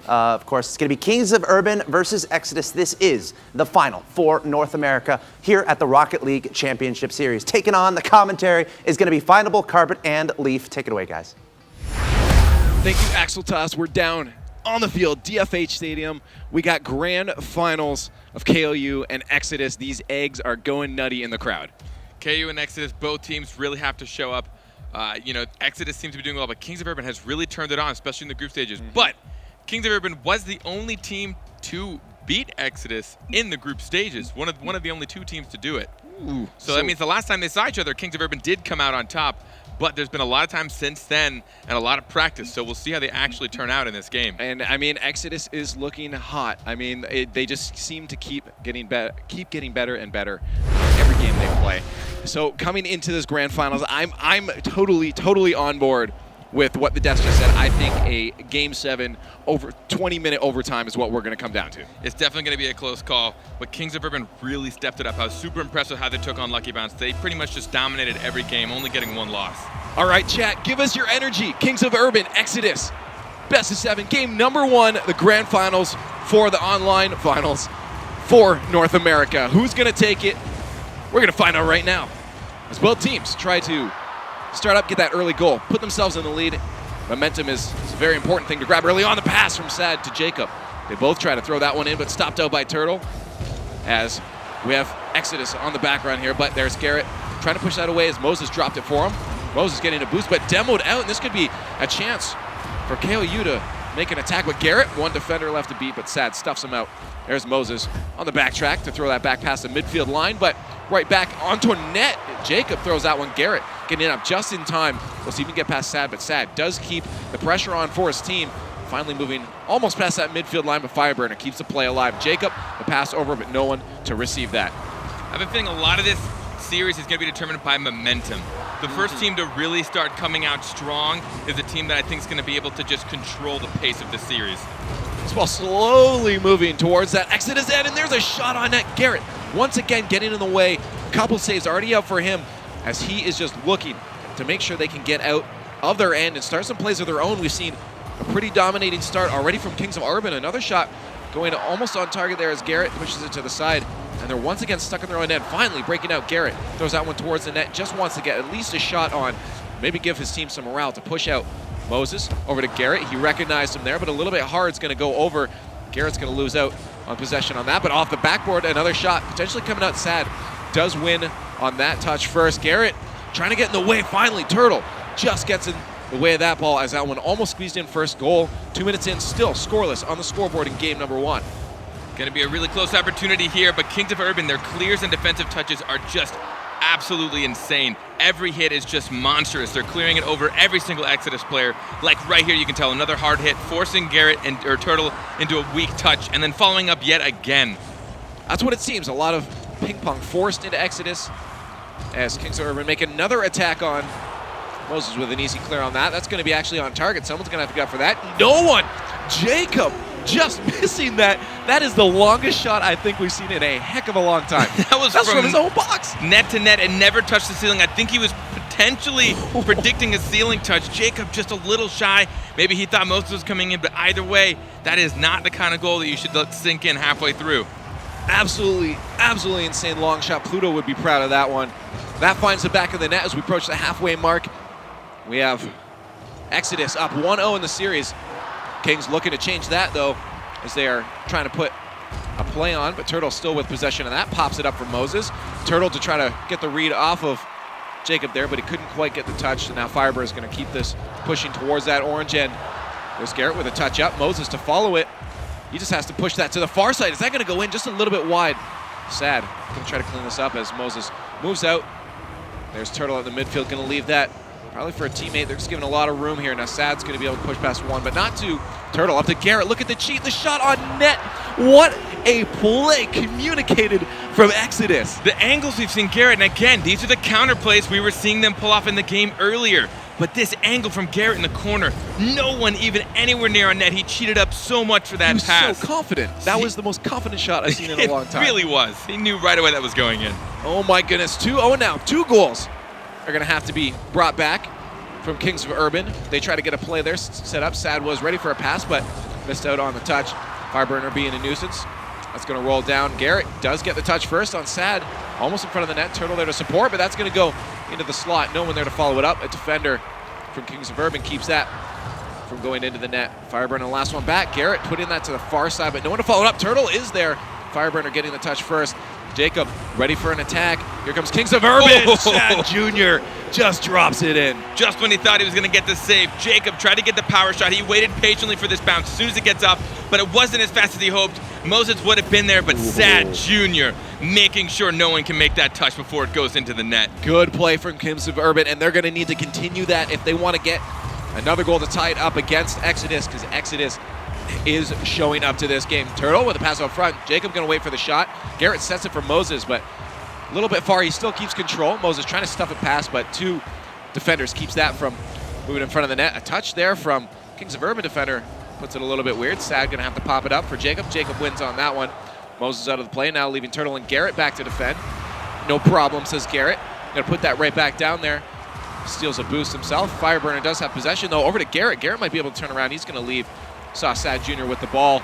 Of course, it's going to be Kings of Urban versus Exodus. This is the final for North America here at the Rocket League Championship Series. Taking on the commentary is going to be Findable, Carpet, and Leaf. Take it away, guys. Thank you, Axel Toss. We're down on the field, DFH Stadium. We got grand finals of KOU and Exodus. These eggs are going nutty in the crowd. KU and Exodus, both teams really have to show up. Exodus seems to be doing well, but Kings of Urban has really turned it on, especially in the group stages. But Kings of Urban was the only team to beat Exodus in the group stages. One of the only two teams to do it. So that means the last time they saw each other, Kings of Urban did come out on top. But there's been a lot of time since then and a lot of practice, so we'll see how they actually turn out in this game. And I mean, Exodus is looking hot. I mean, they just seem to keep getting better and better every game they play. So coming into this grand finals, I'm totally on board with what the devs just said. I think a Game 7 over 20-minute overtime is what we're going to come down to. It's definitely going to be a close call, but Kings of Urban really stepped it up. I was super impressed with how they took on Lucky Bounce. They pretty much just dominated every game, only getting one loss. All right, chat, give us your energy. Kings of Urban, Exodus, best of 7, game number 1, the grand finals for the online finals for North America. Who's going to take it? We're going to find out right now. As both teams try to start up, get that early goal, put themselves in the lead. Momentum is a very important thing to grab early on. The pass from Sad to Jacob. They both try to throw that one in, but stopped out by Turtle. As we have Exodus on the back run here, but there's Garrett trying to push that away as Moses dropped it for him. Moses getting a boost, but demoed out, and this could be a chance for KOU to make an attack with Garrett. One defender left to beat, but Sad stuffs him out. There's Moses on the backtrack to throw that back past the midfield line, but right back onto net. Jacob throws that one. Garrett getting it up just in time. We'll see if he can get past Sad, but Sad does keep the pressure on for his team. Finally moving almost past that midfield line, but Fireburner keeps the play alive. Jacob, the pass over, but no one to receive that. I have a feeling a lot of this series is going to be determined by momentum. The first team to really start coming out strong is a team that I think is going to be able to just control the pace of the series. This ball slowly moving towards that Exodus end, and there's a shot on net. Garrett once again getting in the way. A couple saves already out for him as he is just looking to make sure they can get out of their end and start some plays of their own. We've seen a pretty dominating start already from Kings of Urban. Another shot going almost on target there as Garrett pushes it to the side. And they're once again stuck in their own net. Finally breaking out. Garrett throws that one towards the net. Just wants to get at least a shot on. Maybe give his team some morale to push out Moses over to Garrett. He recognized him there, but a little bit hard. It's going to go over. Garrett's going to lose out on possession on that. But off the backboard, another shot potentially coming out. Sad does win on that touch first. Garrett trying to get in the way. Finally, Turtle just gets in the way of that ball as that one almost squeezed in first goal. 2 minutes in, still scoreless on the scoreboard in game number 1. Going to be a really close opportunity here, but Kings of Urban, their clears and defensive touches are just absolutely insane. Every hit is just monstrous. They're clearing it over every single Exodus player. Like right here, you can tell another hard hit, forcing Garrett or Turtle into a weak touch, and then following up yet again. That's what it seems. A lot of ping pong forced into Exodus as Kings of Urban make another attack on Moses with an easy clear on that. That's going to be actually on target. Someone's going to have to go for that. No one. Jacob just missing that. That is the longest shot I think we've seen in a heck of a long time. That's from his own box. Net to net and never touched the ceiling. I think he was potentially predicting a ceiling touch. Jacob just a little shy. Maybe he thought Moses was coming in, but either way, that is not the kind of goal that you should let sink in halfway through. Absolutely insane long shot. Pluto would be proud of that one. That finds the back of the net as we approach the halfway mark. We have Exodus up 1-0 in the series. Kings looking to change that, though, as they are trying to put a play on, but Turtle still with possession of that. Pops it up for Moses. Turtle to try to get the read off of Jacob there, but he couldn't quite get the touch, so now Firebird is going to keep this pushing towards that orange end. There's Garrett with a touch up. Moses to follow it. He just has to push that to the far side. Is that going to go in just a little bit wide? Sad. Going to try to clean this up as Moses moves out. There's Turtle in the midfield, going to leave that probably for a teammate. They're just giving a lot of room here. Now Sad's going to be able to push past one, but not two. Turtle up to Garrett. Look at the cheat, the shot on net. What a play communicated from Exodus. The angles we've seen Garrett, and again, these are the counter plays we were seeing them pull off in the game earlier. But this angle from Garrett in the corner, no one even anywhere near on net. He cheated up so much for that pass. He was so confident. That was the most confident shot I've seen in a long time. It really was. He knew right away that was going in. Oh my goodness, 2-0 now. 2 goals are going to have to be brought back from Kings of Urban. They try to get a play there set up. Sad was ready for a pass, but missed out on the touch. Fireburner being a nuisance. That's going to roll down. Garrett does get the touch first on Sad, almost in front of the net. Turtle there to support, but that's going to go into the slot. No one there to follow it up. A defender from Kings of Urban keeps that from going into the net. Fireburner the last one back. Garrett putting that to the far side, but no one to follow it up. Turtle is there. Fireburner getting the touch first. Jacob ready for an attack. Here comes Kings of Urban. Sad Jr. just drops it in. Just when he thought he was going to get the save, Jacob tried to get the power shot. He waited patiently for this bounce as soon as it gets up, but it wasn't as fast as he hoped. Moses would have been there, but Sad Jr. making sure no one can make that touch before it goes into the net. Good play from Kings of Urban, and they're going to need to continue that if they want to get another goal to tie it up against Exodus, because Exodus is showing up to this game. Turtle with a pass out front. Jacob going to wait for the shot. Garrett sets it for Moses, but a little bit far. He still keeps control. Moses trying to stuff it past, but two defenders keeps that from moving in front of the net. A touch there from Kings of Urban defender. Puts it a little bit weird. Sad going to have to pop it up for Jacob. Jacob wins on that one. Moses out of the play now, leaving Turtle and Garrett back to defend. No problem, says Garrett. Going to put that right back down there. Steals a boost himself. Fireburner does have possession, though. Over to Garrett. Garrett might be able to turn around. He's going to leave. Saw Sad Jr. with the ball.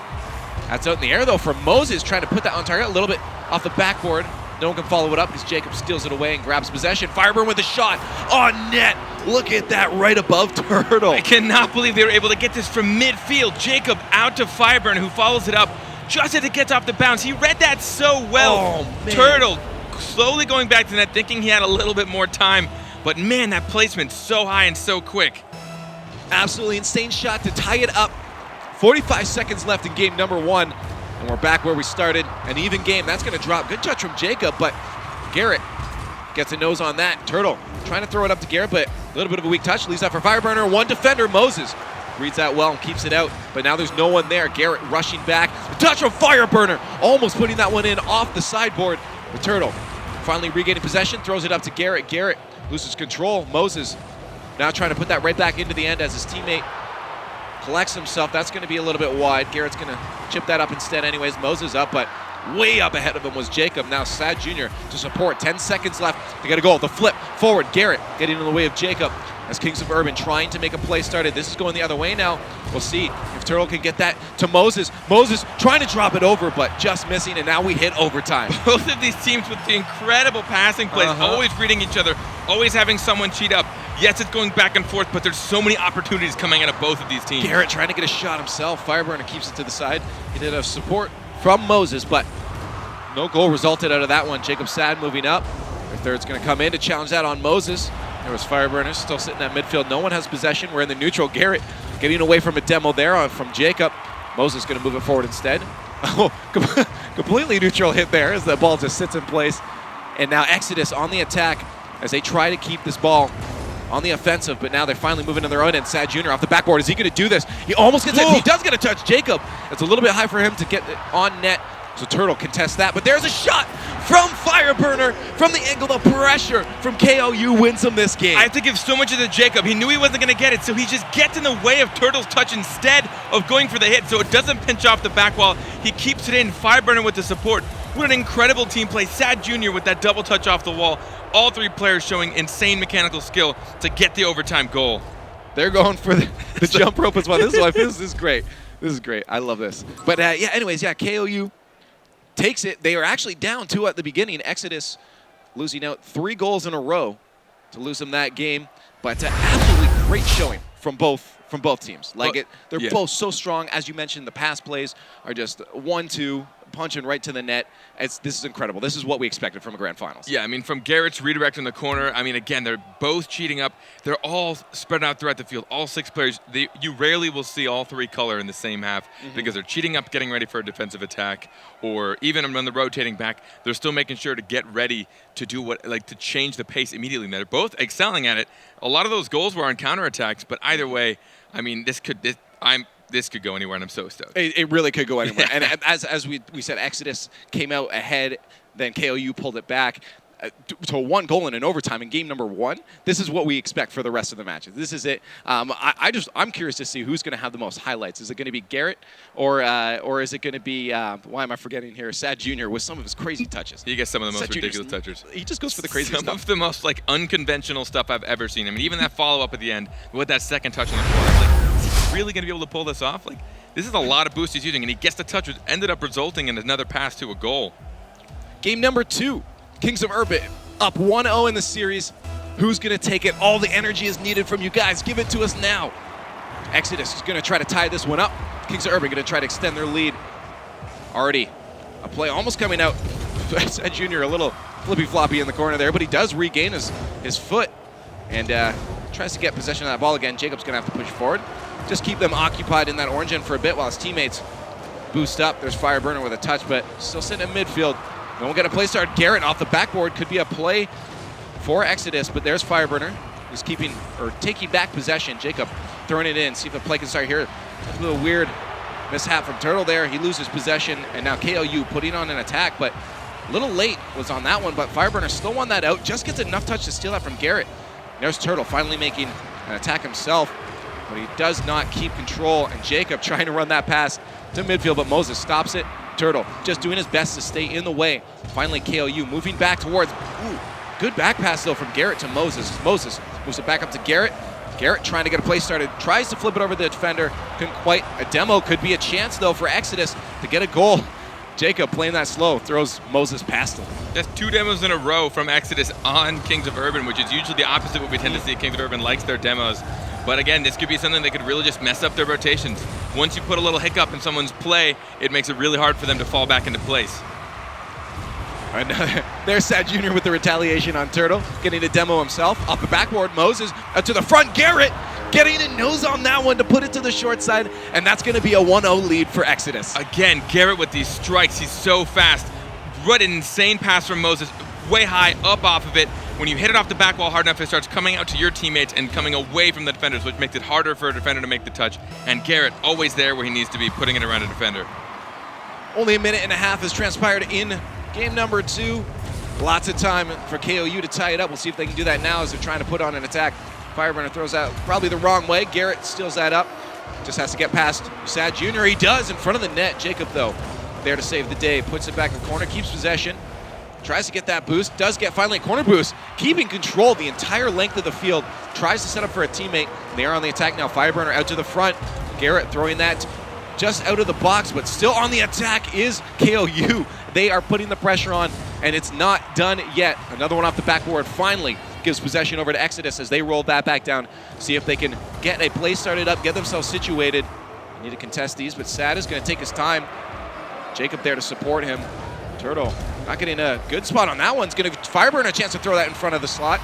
That's out in the air, though, for Moses, trying to put that on target a little bit off the backboard. No one can follow it up because Jacob steals it away and grabs possession. Fireburn with a shot on net. Look at that right above Turtle. I cannot believe they were able to get this from midfield. Jacob out to Fireburn, who follows it up just as it gets off the bounce. He read that so well. Oh, man. Turtle slowly going back to the net, thinking he had a little bit more time. But man, that placement's so high and so quick. Absolutely insane shot to tie it up. 45 seconds left in game number one, and we're back where we started. An even game. That's going to drop. Good touch from Jacob, but Garrett gets a nose on that. Turtle trying to throw it up to Garrett, but a little bit of a weak touch. Leaves that for Fireburner. One defender, Moses, reads that well and keeps it out, but now there's no one there. Garrett rushing back. The touch from Fireburner, almost putting that one in off the sideboard. The Turtle finally regaining possession, throws it up to Garrett. Garrett loses control. Moses now trying to put that right back into the end as his teammate collects himself. That's going to be a little bit wide. Garrett's going to chip that up instead anyways. Moses up, but way up ahead of him was Jacob. Now Sad Jr. to support. 10 seconds left. They got a goal. The flip forward. Garrett getting in the way of Jacob as Kings of Urban trying to make a play started. This is going the other way now. We'll see if Turtle can get that to Moses. Moses trying to drop it over, but just missing, and now we hit overtime. Both of these teams with the incredible passing plays, always reading each other, always having someone cheat up. Yes, it's going back and forth, but there's so many opportunities coming out of both of these teams. Garrett trying to get a shot himself. Fireburner keeps it to the side. He did have support from Moses, but no goal resulted out of that one. Jacob Sad moving up. Their third's going to come in to challenge that on Moses. There was Fireburner still sitting at midfield. No one has possession. We're in the neutral. Garrett getting away from a demo there from Jacob. Moses going to move it forward instead. Oh, completely neutral hit there as the ball just sits in place. And now Exodus on the attack as they try to keep this ball on the offensive, but now they're finally moving to their own end. Sad Jr. off the backboard. Is he going to do this? He almost gets it. He does get a touch. Jacob. It's a little bit high for him to get it on net. So Turtle contests that, but there's a shot from Fireburner from the angle. The pressure from KOU wins him this game. I have to give so much of to Jacob. He knew he wasn't going to get it, so he just gets in the way of Turtle's touch instead of going for the hit, so it doesn't pinch off the back wall. He keeps it in. Fireburner with the support. What an incredible team play. Sad Jr. with that double touch off the wall. All three players showing insane mechanical skill to get the overtime goal. They're going for the jump rope as well. This is great. This is great. I love this. But yeah, anyways, yeah, KOU takes it. They are actually down 2 at the beginning. Exodus losing out 3 goals in a row to lose them that game. But absolutely great showing from both teams. They're both so strong. As you mentioned, the pass plays are just 1-2. Punching right to the net. This is incredible. This is what we expected from a grand finals. Yeah, I mean, from Garrett's redirect in the corner, I mean, again, they're both cheating up. They're all spread out throughout the field. All 6 players. You rarely will see all 3 color in the same half because they're cheating up, getting ready for a defensive attack, or even when they're rotating back, they're still making sure to get ready to do to change the pace immediately. And they're both excelling at it. A lot of those goals were on counterattacks, but either way, I mean, this could go anywhere, and I'm so stoked. It really could go anywhere. And as we said, Exodus came out ahead, then KOU pulled it back to 1 goal in an overtime in game number 1. This is what we expect for the rest of the matches. This is it. I'm curious to see who's going to have the most highlights. Is it going to be Garrett, or is it going to be why am I forgetting here? Sad Jr. with some of his crazy touches. He gets some of the most ridiculous touches. He just goes for the crazy stuff. Some of the most unconventional stuff I've ever seen. I mean, even that follow up at the end with that second touch on the corner. Really going to be able to pull this off? This is a lot of boost he's using, and he gets the touch, which ended up resulting in another pass to a goal. Game number 2, Kings of Urban up 1-0 in the series. Who's going to take it? All the energy is needed from you guys. Give it to us now. Exodus is going to try to tie this one up. Kings of Urban going to try to extend their lead. Already a play almost coming out. Sad Jr. a little flippy-floppy in the corner there, but he does regain his foot and tries to get possession of that ball again. Jacob's going to have to push forward. Just keep them occupied in that orange end for a bit while his teammates boost up. There's Fireburner with a touch, but still sitting in midfield. Then we'll get a play start. Garrett off the backboard could be a play for Exodus, but there's Fireburner. He's taking back possession. Jacob throwing it in. See if the play can start here. That's a little weird mishap from Turtle there. He loses possession, and now KOU putting on an attack, but a little late was on that one, but Fireburner still won that out. Just gets enough touch to steal that from Garrett. There's Turtle finally making an attack himself, but he does not keep control, and Jacob trying to run that pass to midfield, but Moses stops it. Turtle just doing his best to stay in the way. Finally, KOU moving back towards, good back pass though from Garrett to Moses. Moses moves it back up to Garrett. Garrett trying to get a play started, tries to flip it over the defender, couldn't quite. A demo could be a chance though for Exodus to get a goal. Jacob playing that slow, throws Moses past him. Just 2 demos in a row from Exodus on Kings of Urban, which is usually the opposite what we tend to see. Kings of Urban likes their demos. But again, this could be something that could really just mess up their rotations. Once you put a little hiccup in someone's play, it makes it really hard for them to fall back into place. And there's Sad Jr. with the retaliation on Turtle, getting a demo himself. Off the backboard, Moses out to the front. Garrett getting a nose on that one to put it to the short side, and that's going to be a 1-0 lead for Exodus. Again, Garrett with these strikes. He's so fast. What an insane pass from Moses. Way high, up off of it. When you hit it off the back wall hard enough, it starts coming out to your teammates and coming away from the defenders, which makes it harder for a defender to make the touch. And Garrett always there where he needs to be, putting it around a defender. Only a minute and a half has transpired in game number 2. Lots of time for KOU to tie it up. We'll see if they can do that now as they're trying to put on an attack. Fireburner throws out probably the wrong way. Garrett steals that up. Just has to get past Sad Jr. He does in front of the net. Jacob, though, there to save the day. Puts it back in the corner, keeps possession. Tries to get that boost. Does get finally a corner boost. Keeping control the entire length of the field. Tries to set up for a teammate. They are on the attack now. Fireburner out to the front. Garrett throwing that just out of the box, but still on the attack is KOU. They are putting the pressure on, and it's not done yet. Another one off the backboard finally gives possession over to Exodus as they roll that back down. See if they can get a play started up, get themselves situated. They need to contest these, but Sad is going to take his time. Jacob there to support him. Turtle not getting a good spot on that one. It's going to Fireburn a chance to throw that in front of the slot.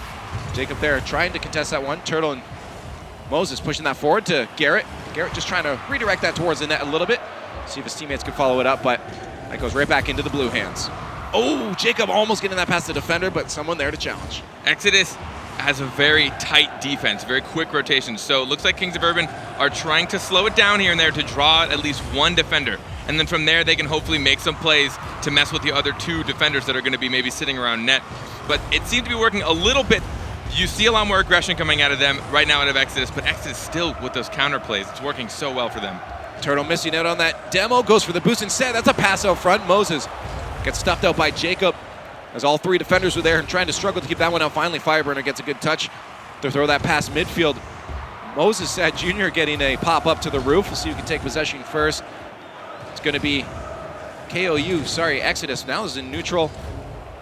Jacob there trying to contest that one. Turtle and Moses pushing that forward to Garrett. Garrett just trying to redirect that towards the net a little bit. See if his teammates can follow it up, but that goes right back into the blue hands. Oh, Jacob almost getting that past the defender, but someone there to challenge. Exodus has a very tight defense, very quick rotation. So it looks like Kings of Urban are trying to slow it down here and there to draw at least one defender. And then from there, they can hopefully make some plays to mess with the other 2 defenders that are going to be maybe sitting around net. But it seems to be working a little bit. You see a lot more aggression coming out of them right now out of Exodus, but Exodus still with those counter plays. It's working so well for them. Turtle missing out on that demo, goes for the boost instead. That's a pass out front. Moses gets stuffed out by Jacob as all 3 defenders were there and trying to struggle to keep that one out. Finally, Fireburner gets a good touch to throw that past midfield. Moses Sad Jr. getting a pop up to the roof. We'll see who can take possession first. It's going to be Exodus now is in neutral.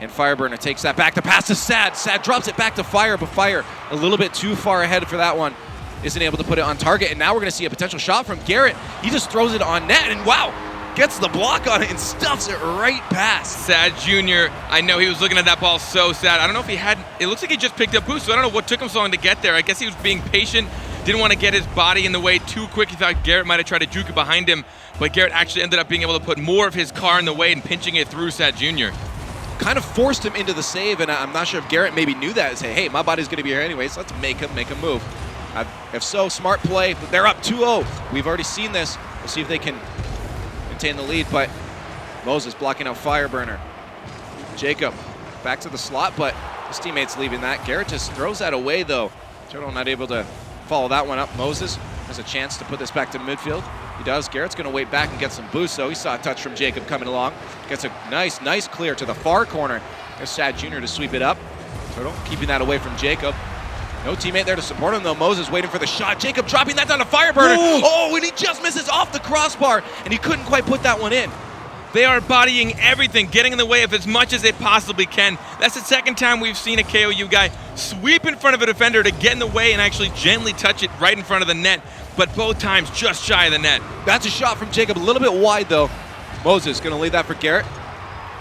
And Fireburner takes that back to pass to Sad. Sad drops it back to Fire, but Fire a little bit too far ahead for that one. Isn't able to put it on target, and now we're going to see a potential shot from Garrett. He just throws it on net, and wow, gets the block on it and stuffs it right past. Sad Jr., I know he was looking at that ball so sad. I don't know if he had, it looks like he just picked up boost, so I don't know what took him so long to get there. I guess he was being patient, didn't want to get his body in the way too quick. He thought Garrett might have tried to juke it behind him, but Garrett actually ended up being able to put more of his car in the way and pinching it through Sad Jr. Kind of forced him into the save, and I'm not sure if Garrett maybe knew that and say, hey, my body's going to be here anyways, let's make him move. If so, smart play. They're up 2-0. We've already seen this. We'll see if they can maintain the lead, but Moses blocking out Fireburner. Jacob back to the slot, but his teammate's leaving that. Garrett just throws that away, though. Turtle not able to follow that one up. Moses has a chance to put this back to midfield. He does. Garrett's going to wait back and get some boost, so he saw a touch from Jacob coming along. Gets a nice clear to the far corner. There's Sad Jr. to sweep it up. Turtle keeping that away from Jacob. No teammate there to support him, though. Moses waiting for the shot. Jacob dropping that down to Fireburner. Oh, and he just misses off the crossbar, and he couldn't quite put that one in. They are bodying everything, getting in the way of as much as they possibly can. That's the second time we've seen a KOU guy sweep in front of a defender to get in the way and actually gently touch it right in front of the net, but both times just shy of the net. That's a shot from Jacob, a little bit wide, though. Moses going to lead that for Garrett.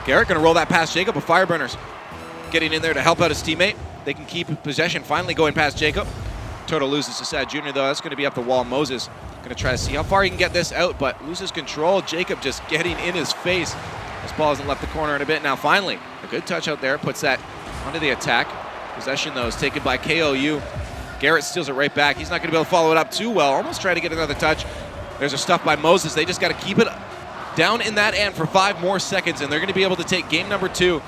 Garrett going to roll that past Jacob, but Fireburners getting in there to help out his teammate. They can keep possession, finally going past Jacob. Turtle loses to Sad Jr., though. That's going to be up the wall. Moses going to try to see how far he can get this out, but loses control. Jacob just getting in his face. This ball hasn't left the corner in a bit. Now, finally, a good touch out there. Puts that onto the attack. Possession, though, is taken by KOU. Garrett steals it right back. He's not going to be able to follow it up too well. Almost trying to get another touch. There's a stuff by Moses. They just got to keep it down in that end for 5 more seconds, and they're going to be able to take game number 2.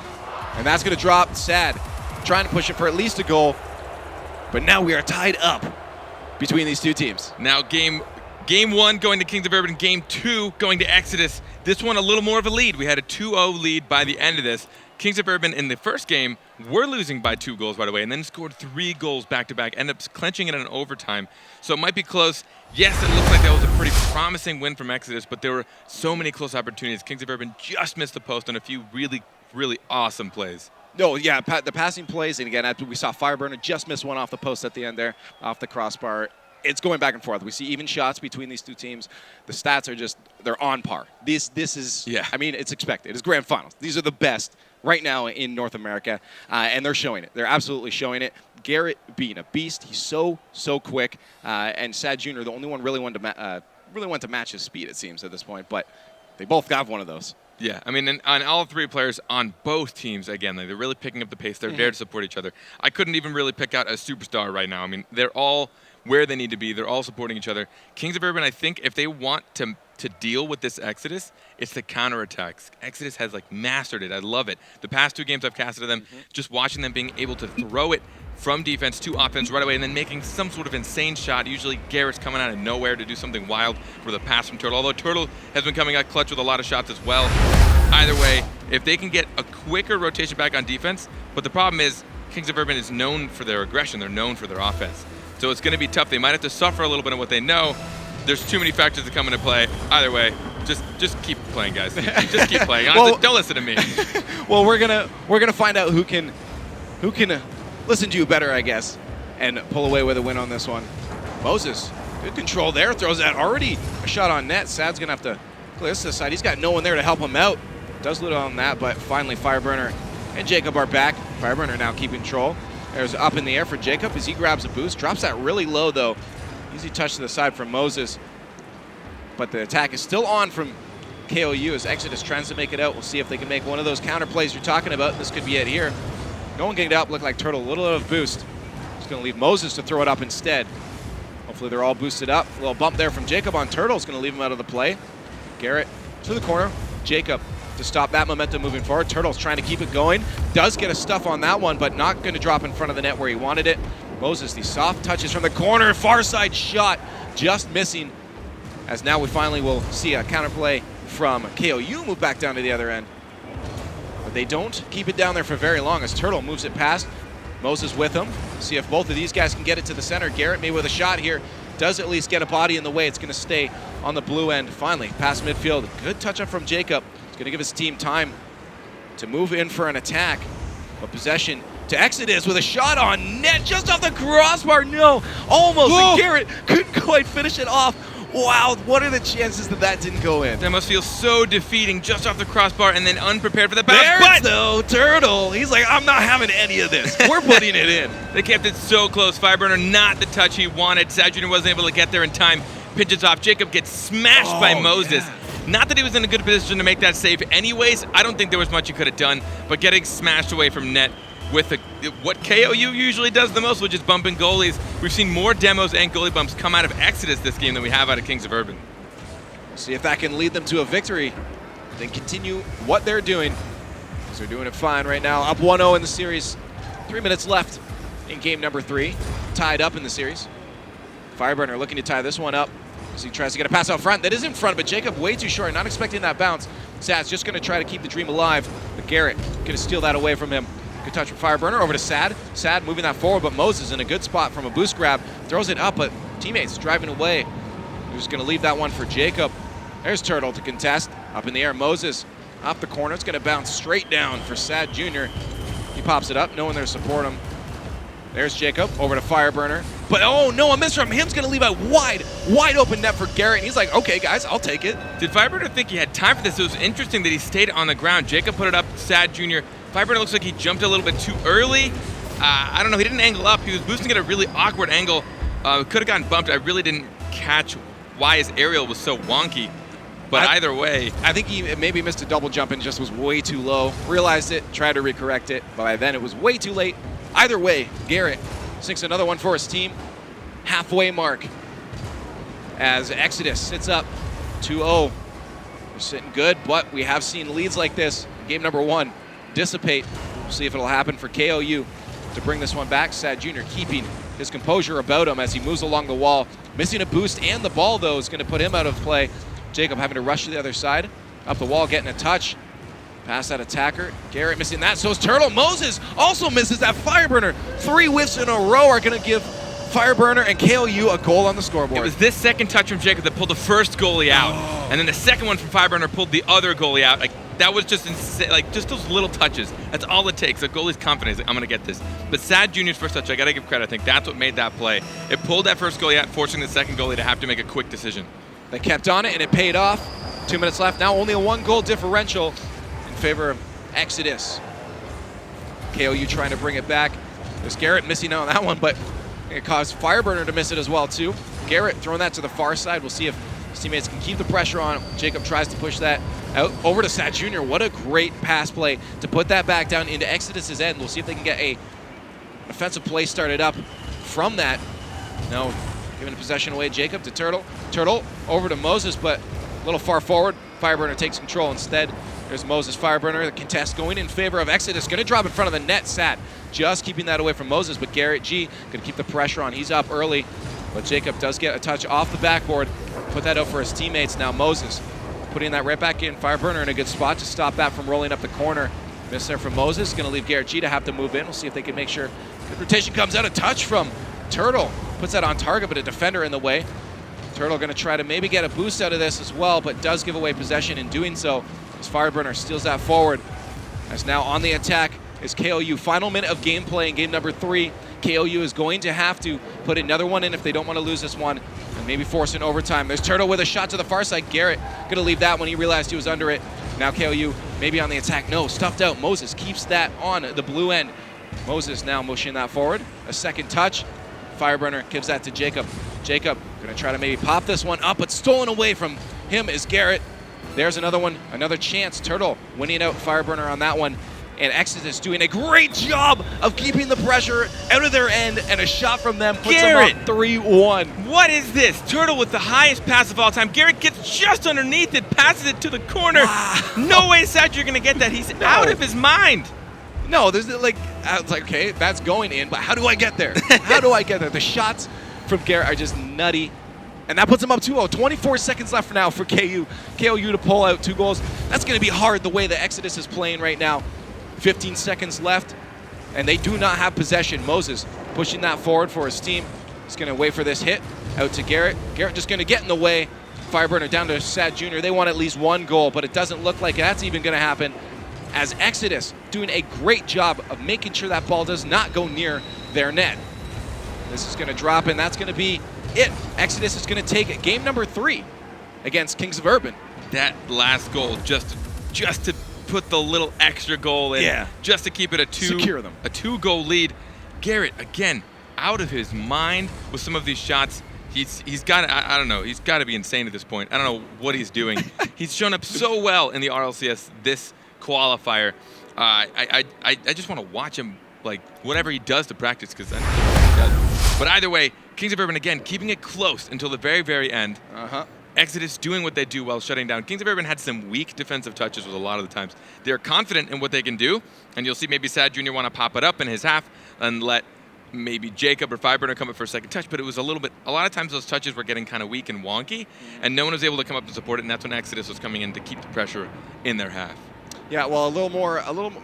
And that's going to drop Sad, trying to push it for at least a goal. But now we are tied up between these two teams. Now game 1 going to Kings of Urban, game 2 going to Exodus. This one a little more of a lead. We had a 2-0 lead by the end of this. Kings of Urban in the first game were losing by 2 goals, by the way, and then scored 3 goals back-to-back, ended up clenching it in overtime. So it might be close. Yes, it looks like that was a pretty promising win from Exodus, but there were so many close opportunities. Kings of Urban just missed the post on a few really, really awesome plays. No, yeah, the passing plays, and again, after we saw Fireburner just miss one off the post at the end there, off the crossbar. It's going back and forth. We see even shots between these two teams. The stats are just, they're on par. This is, yeah. I mean, it's expected. It's grand finals. These are the best right now in North America, and they're showing it. They're absolutely showing it. Garrett being a beast. He's so quick, and Sad Jr., the only one really went to match his speed, it seems, at this point, but they both got one of those. Yeah, I mean, on all 3 players on both teams, again, like, they're really picking up the pace. They're there to support each other. I couldn't even really pick out a superstar right now. I mean, they're all where they need to be. They're all supporting each other. Kings of Urban, I think, if they want to deal with this Exodus, it's the counterattacks. Exodus has, like, mastered it. I love it. The past 2 games I've casted to them, just watching them being able to throw it from defense to offense right away and then making some sort of insane shot. Usually Garrett's coming out of nowhere to do something wild for the pass from Turtle, although Turtle has been coming out clutch with a lot of shots as well. Either way, if they can get a quicker rotation back on defense, but the problem is Kings of Urban is known for their aggression. They're known for their offense. So it's going to be tough. They might have to suffer a little bit of what they know. There's too many factors that come into play. Either way, just keep playing, guys. Just keep playing. Honestly, don't listen to me. Well, we're gonna find out who can listen to you better, I guess, and pull away with a win on this one. Moses, good control there. Throws that already a shot on net. Sad's gonna have to clear this to the side. He's got no one there to help him out. Does lose on that, but finally Fireburner and Jacob are back. Fireburner now keeping control. There's up in the air for Jacob as he grabs a boost. Drops that really low, though. Easy touch to the side from Moses. But the attack is still on from KOU as Exodus tries to make it out. We'll see if they can make one of those counter plays you're talking about. This could be it here. No one getting it up. Look like Turtle. A little bit of boost. Just going to leave Moses to throw it up instead. Hopefully they're all boosted up. A little bump there from Jacob on Turtle is going to leave him out of the play. Garrett to the corner. Jacob to stop that momentum moving forward. Turtle's trying to keep it going. Does get a stuff on that one, but not going to drop in front of the net where he wanted it. Moses, these soft touches from the corner. Far side shot. Just missing. As now we finally will see a counterplay from KOU move back down to the other end. But they don't keep it down there for very long as Turtle moves it past. Moses with him. See if both of these guys can get it to the center. Garrett maybe with a shot here. Does at least get a body in the way. It's going to stay on the blue end. Finally, past midfield. Good touch-up from Jacob. It's going to give his team time to move in for an attack. But possession to Exodus with a shot on net just off the crossbar. No, almost. And Garrett couldn't quite finish it off. Wow, what are the chances that that didn't go in? That must feel so defeating just off the crossbar and then unprepared for the bounce. There's though, Turtle. He's like, I'm not having any of this. We're putting it in. They kept it so close. Fireburner, not the touch he wanted. Sad Jr. wasn't able to get there in time. Pinches off. Jacob gets smashed by Moses. Yeah. Not that he was in a good position to make that save anyways. I don't think there was much he could have done, but getting smashed away from net with what KOU usually does the most, which is bumping goalies. We've seen more demos and goalie bumps come out of Exodus this game than we have out of Kings of Urban. See if that can lead them to a victory, then continue what they're doing, because they're doing it fine right now. Up 1-0 in the series. 3 minutes left in game number 3. Tied up in the series. Fireburner looking to tie this one up as he tries to get a pass out front. That is in front, but Jacob way too short, not expecting that bounce. Sad's just going to try to keep the dream alive, but Garrett going to steal that away from him. Good touch from Fireburner over to Sad. Sad moving that forward, but Moses in a good spot from a boost grab. Throws it up, but teammates driving away. They're just going to leave that one for Jacob. There's Turtle to contest. Up in the air, Moses off the corner. It's going to bounce straight down for Sad Jr. He pops it up, no one there to support him. There's Jacob over to Fireburner. But oh no, a miss from him's going to leave a wide open net for Garrett. And he's like, okay guys, I'll take it. Did Fireburner think he had time for this? It was interesting that he stayed on the ground. Jacob put it up, Sad Jr. Fireburner looks like he jumped a little bit too early. I don't know, he didn't angle up. He was boosting at a really awkward angle. Could have gotten bumped. I really didn't catch why his aerial was so wonky. But either way. I think he maybe missed a double jump and just was way too low. Realized it, tried to recorrect it, but by then it was way too late. Either way, Garrett sinks another one for his team. Halfway mark as Exodus sits up 2-0. They're sitting good, but we have seen leads like this in game number 1 dissipate. We'll see if it'll happen for KOU to bring this one back. Sad Jr. keeping his composure about him as he moves along the wall. Missing a boost and the ball, though, is going to put him out of play. Jacob having to rush to the other side. Up the wall, getting a touch. Pass that attacker. Garrett missing that. So is Turtle. Moses also misses that Fireburner. 3 whiffs in a row are going to give Fireburner and KOU a goal on the scoreboard. It was this second touch from Jacob that pulled the first goalie out. Oh. And then the second one from Fireburner pulled the other goalie out. Like, that was just insane. Like, just those little touches. That's all it takes. The goalie's confidence. Like, I'm going to get this. But Sad Jr.'s first touch, I got to give credit. I think that's what made that play. It pulled that first goalie out, forcing the second goalie to have to make a quick decision. They kept on it, and it paid off. 2 minutes left. Now only a 1-goal differential in favor of Exodus. KOU trying to bring it back. There's Garrett missing out on that one, but it caused Fireburner to miss it as well, too. Garrett throwing that to the far side. We'll see if his teammates can keep the pressure on him. Jacob tries to push that out over to Sad Jr. What a great pass play to put that back down into Exodus's end. We'll see if they can get a offensive play started up from that. No, giving the possession away. Jacob to Turtle. Turtle over to Moses, but a little far forward. Fireburner takes control instead. There's Moses. Fireburner, the contest going in favor of Exodus. Going to drop in front of the net. Sad just keeping that away from Moses, but Garrett G going to keep the pressure on. He's up early, but Jacob does get a touch off the backboard. Put that out for his teammates. Now Moses putting that right back in. Fireburner in a good spot to stop that from rolling up the corner. Miss there from Moses. Going to leave Garrett G to have to move in. We'll see if they can make sure good rotation comes out. A touch from Turtle. Puts that on target, but a defender in the way. Turtle going to try to maybe get a boost out of this as well, but does give away possession in doing so. As Fireburner steals that forward. As now on the attack is KOU. Final minute of gameplay in game number 3. KOU is going to have to put another one in if they don't want to lose this one, and maybe force an overtime. There's Turtle with a shot to the far side. Garrett going to leave that when he realized he was under it. Now KOU maybe on the attack. No, stuffed out. Moses keeps that on the blue end. Moses now motioning that forward. A second touch. Fireburner gives that to Jacob. Jacob going to try to maybe pop this one up, but stolen away from him is Garrett. There's another one, another chance. Turtle winning out Fireburner on that one. And Exodus doing a great job of keeping the pressure out of their end, and a shot from them puts them up 3-1. What is this? Turtle with the highest pass of all time. Garrett gets just underneath it, passes it to the corner. Wow. No way Sad you're going to get that. He's out of his mind. No, there's like, I was like, okay, that's going in, but how do I get there? How do I get there? The shots from Garrett are just nutty. And that puts him up 2-0. 24 seconds left now for KOU to pull out 2 goals. That's going to be hard the way the Exodus is playing right now. 15 seconds left, and they do not have possession. Moses pushing that forward for his team. He's going to wait for this hit out to Garrett. Garrett just going to get in the way. Fireburner down to Sad Jr. They want at least 1 goal, but it doesn't look like that's even going to happen, as Exodus doing a great job of making sure that ball does not go near their net. This is going to drop, and that's going to be it. Exodus is going to take game number 3 against Kings of Urban. That last goal just to put the little extra goal in, just to keep it a 2-goal lead. Garrett again out of his mind with some of these shots. He's got I don't know, he's got to be insane at this point. I don't know what he's doing. He's shown up so well in the RLCS this qualifier. I just want to watch him, like, whatever he does to practice, because but either way, Kings of Urban again keeping it close until the very, very end. Exodus doing what they do well, shutting down. Kings of Urban had some weak defensive touches with a lot of the times. They're confident in what they can do, and you'll see maybe Sad Jr. want to pop it up in his half and let maybe Jacob or Fireburner come up for a second touch, but it was a lot of times those touches were getting kind of weak and wonky, and no one was able to come up and support it, and that's when Exodus was coming in to keep the pressure in their half. Yeah, well,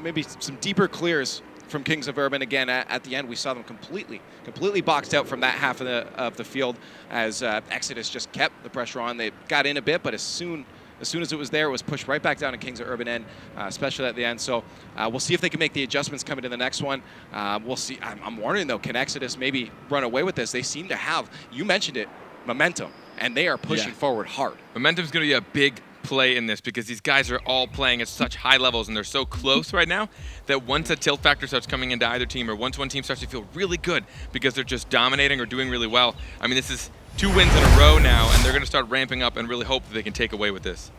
maybe some deeper clears from Kings of Urban. Again, at the end, we saw them completely boxed out from that half of the field as Exodus just kept the pressure on. They got in a bit, but as soon as it was there, it was pushed right back down to Kings of Urban end, especially at the end. So we'll see if they can make the adjustments coming to the next one. We'll see. I'm wondering, though, can Exodus maybe run away with this? They seem to have, you mentioned it, momentum, and they are pushing forward hard. Momentum's going to be a big play in this because these guys are all playing at such high levels and they're so close right now that once a tilt factor starts coming into either team, or once one team starts to feel really good because they're just dominating or doing really well, I mean, this is 2 wins in a row now, and they're going to start ramping up and really hope that they can take away with this.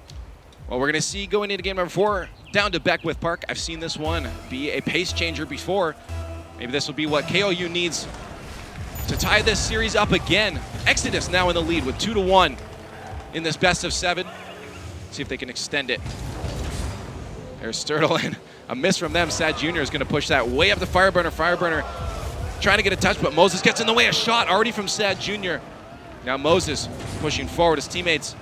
Well, we're going to see going into game number 4 down to Beckwith Park. I've seen this one be a pace changer before. Maybe this will be what KOU needs to tie this series up again. Exodus now in the lead with 2-1 in this best of 7. See if they can extend it. There's Sturtle, and a miss from them. Sad Jr. is going to push that way up to Fireburner. Fireburner trying to get a touch, but Moses gets in the way. A shot already from Sad Jr. Now Moses pushing forward. His teammates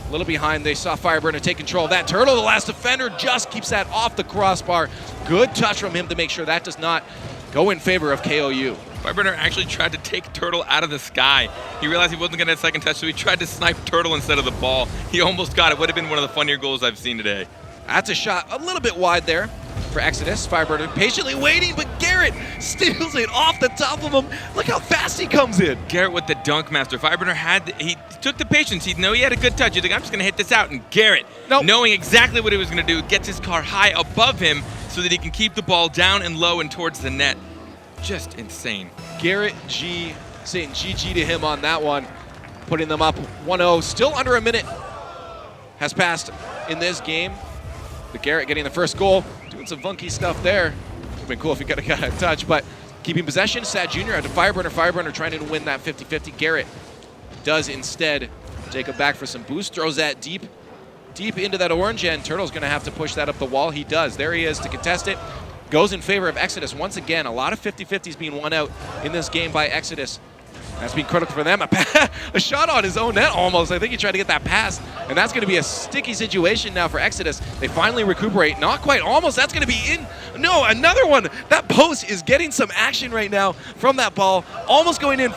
a little behind. They saw Fireburner take control of that. Turtle, the last defender, just keeps that off the crossbar. Good touch from him to make sure that does not go in favor of KOU. Fireburner actually tried to take Turtle out of the sky. He realized he wasn't going to get a second touch, so he tried to snipe Turtle instead of the ball. He almost got it. Would have been one of the funnier goals I've seen today. That's a shot a little bit wide there for Exodus. Fireburner patiently waiting, but Garrett steals it off the top of him. Look how fast he comes in. Garrett with the dunk master. Fireburner he took the patience. He knew he had a good touch. He's like, I'm just going to hit this out. And Garrett, knowing exactly what he was going to do, gets his car high above him so that he can keep the ball down and low and towards the net. Just insane. Garrett G saying GG to him on that one, putting them up 1-0. Still under a minute has passed in this game. But Garrett getting the first goal, doing some funky stuff there. Would have been cool if he could have got a touch, but keeping possession. Sad Jr. out to Fireburner. Fireburner trying to win that 50-50. Garrett does instead. Jacob back for some boost, throws that deep into that orange end. Turtle's going to have to push that up the wall. He does. There he is to contest it. Goes in favor of Exodus once again. A lot of 50-50s being won out in this game by Exodus. That's been critical for them. A shot on his own net almost. I think he tried to get that pass, and that's going to be a sticky situation now for Exodus. They finally recuperate. Not quite, almost. That's going to be in. No, another one. That post is getting some action right now from that ball. Almost going in.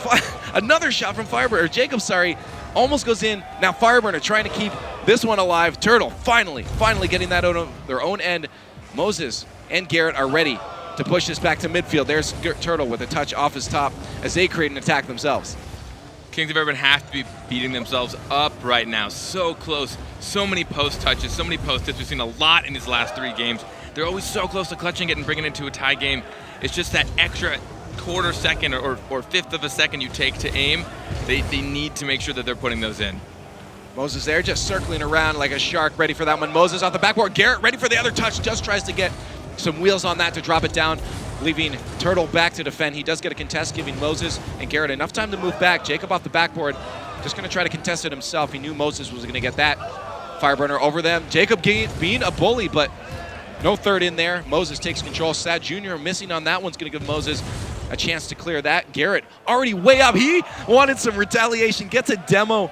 Another shot from Fireburner. Or Jacob, sorry. Almost goes in. Now Fireburner trying to keep this one alive. Turtle finally getting that on their own end. Moses and Garrett are ready to push this back to midfield. There's Turtle with a touch off his top as they create an attack themselves. Kings of Urban have to be beating themselves up right now. So close. So many post touches, so many post hits. We've seen a lot in these last 3 games. They're always so close to clutching it and bringing it into a tie game. It's just that extra quarter second or fifth of a second you take to aim. They need to make sure that they're putting those in. Moses there just circling around like a shark, ready for that one. Moses off the backboard. Garrett ready for the other touch. Just tries to get some wheels on that to drop it down, leaving Turtle back to defend. He does get a contest, giving Moses and Garrett enough time to move back. Jacob off the backboard, just going to try to contest it himself. He knew Moses was going to get that. Fireburner over them. Jacob being a bully, but no third in there. Moses takes control. Sad Jr. missing on that one's going to give Moses a chance to clear that. Garrett already way up. He wanted some retaliation, gets a demo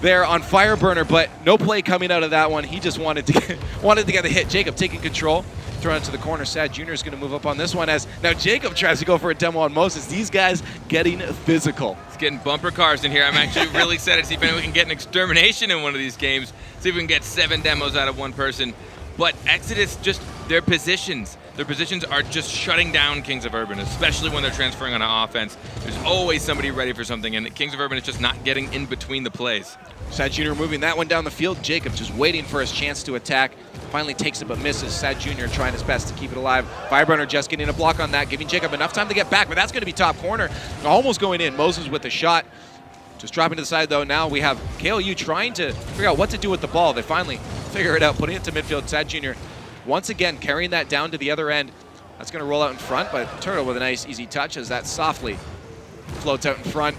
there on Fireburner, but no play coming out of that one. He just wanted to get the hit. Jacob taking control. Thrown into the corner. Sad Jr. is going to move up on this one as now Jacob tries to go for a demo on Moses. These guys getting physical. It's getting bumper cars in here. I'm actually really excited to see if anyone can get an extermination in one of these games. See if we can get 7 demos out of one person. But Exodus, just their positions are just shutting down Kings of Urban, especially when they're transferring on offense. There's always somebody ready for something, and Kings of Urban is just not getting in between the plays. Sad Jr. moving that one down the field. Jacob just waiting for his chance to attack. Finally takes it but misses. Sad Jr. trying his best to keep it alive. Fireburner just getting a block on that, giving Jacob enough time to get back, but that's going to be top corner. Almost going in. Moses with the shot. Just dropping to the side, though. Now we have KOU trying to figure out what to do with the ball. They finally figure it out, putting it to midfield. Sad Jr. once again carrying that down to the other end. That's going to roll out in front, but Turtle with a nice, easy touch as that softly floats out in front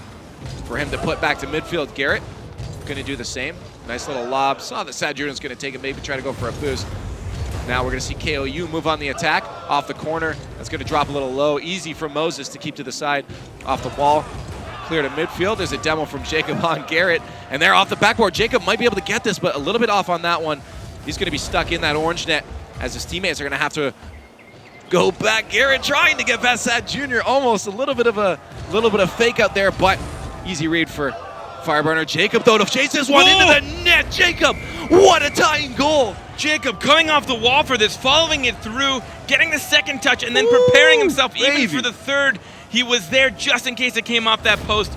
for him to put back to midfield. Garrett going to do the same. Nice little lob. Saw that Sad Jr. is going to take it, maybe try to go for a boost. Now we're going to see KOU move on the attack off the corner. That's going to drop a little low. Easy from Moses to keep to the side off the wall. Clear to midfield. There's a demo from Jacob on Garrett. And they're off the backboard. Jacob might be able to get this, but a little bit off on that one. He's going to be stuck in that orange net as his teammates are going to have to go back. Garrett trying to get past Sad Jr. Almost a little bit of fake out there, but easy read for Fireburner. Jacob though to chase this one into the net. Jacob, what a tying goal. Jacob coming off the wall for this, following it through, getting the second touch, and then preparing himself even for the third. He was there just in case it came off that post,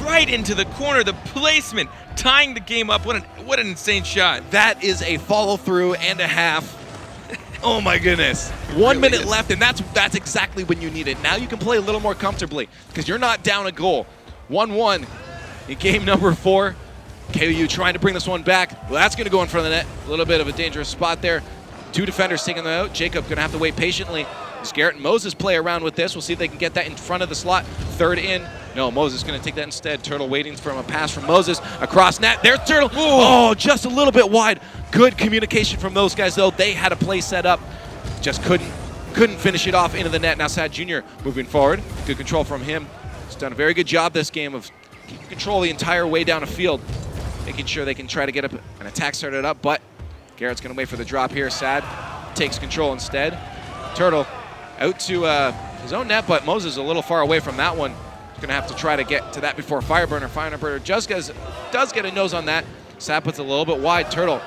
right into the corner. The placement, tying the game up. What an insane shot. That is a follow through and a half. Oh my goodness. 1 minute left, and that's exactly when you need it. Now you can play a little more comfortably because you're not down a goal. 1-1 in game number 4. KOU trying to bring this one back. Well, that's going to go in front of the net. A little bit of a dangerous spot there. 2 defenders taking them out. Jacob going to have to wait patiently. As Garrett and Moses play around with this. We'll see if they can get that in front of the slot. Third in. No, Moses going to take that instead. Turtle waiting for a pass from Moses. Across net. There's Turtle. Oh, just a little bit wide. Good communication from those guys, though. They had a play set up. Just couldn't finish it off into the net. Now Sad Jr. moving forward. Good control from him. He's done a very good job this game of keeping control the entire way down the field. Making sure they can try to get an attack started up, but Garrett's going to wait for the drop here. Sad takes control instead. Turtle out to his own net, but Moses a little far away from that one. He's going to have to try to get to that before Fireburner. Fireburner just does get a nose on that. Sad puts it a little bit wide. Turtle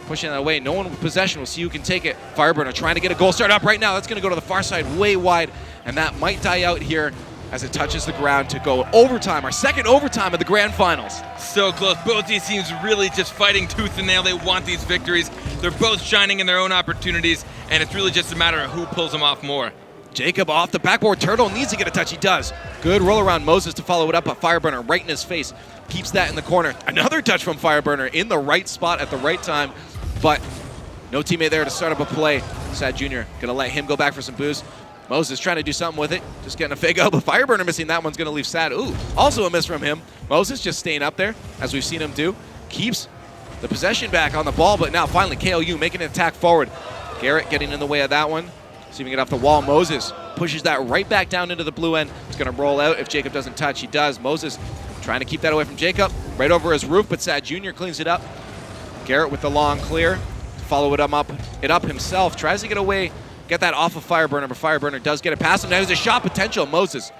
pushing that away. No one with possession. We'll see who can take it. Fireburner trying to get a goal started up right now. That's going to go to the far side way wide, and that might die out here as it touches the ground to go overtime, our second overtime of the grand finals. So close. Both these teams really just fighting tooth and nail. They want these victories. They're both shining in their own opportunities, and it's really just a matter of who pulls them off more. Jacob off the backboard. Turtle needs to get a touch. He does. Good roll around Moses to follow it up, but Fireburner right in his face. Keeps that in the corner. Another touch from Fireburner in the right spot at the right time, but no teammate there to start up a play. Sad Jr. Gonna let him go back for some boost. Moses trying to do something with it, just getting a fake out, but Fireburner missing that one's going to leave Sad. Ooh, also a miss from him. Moses just staying up there, as we've seen him do. Keeps the possession back on the ball, but now finally KOU making an attack forward. Garrett getting in the way of that one. See if he can get off the wall. Moses pushes that right back down into the blue end. It's going to roll out if Jacob doesn't touch. He does. Moses trying to keep that away from Jacob. Right over his roof, but Sad Jr. cleans it up. Garrett with the long clear. Follow it up himself. Tries to get away. Get that off of Fireburner, but Fireburner does get it past him. Now there's a shot potential. Moses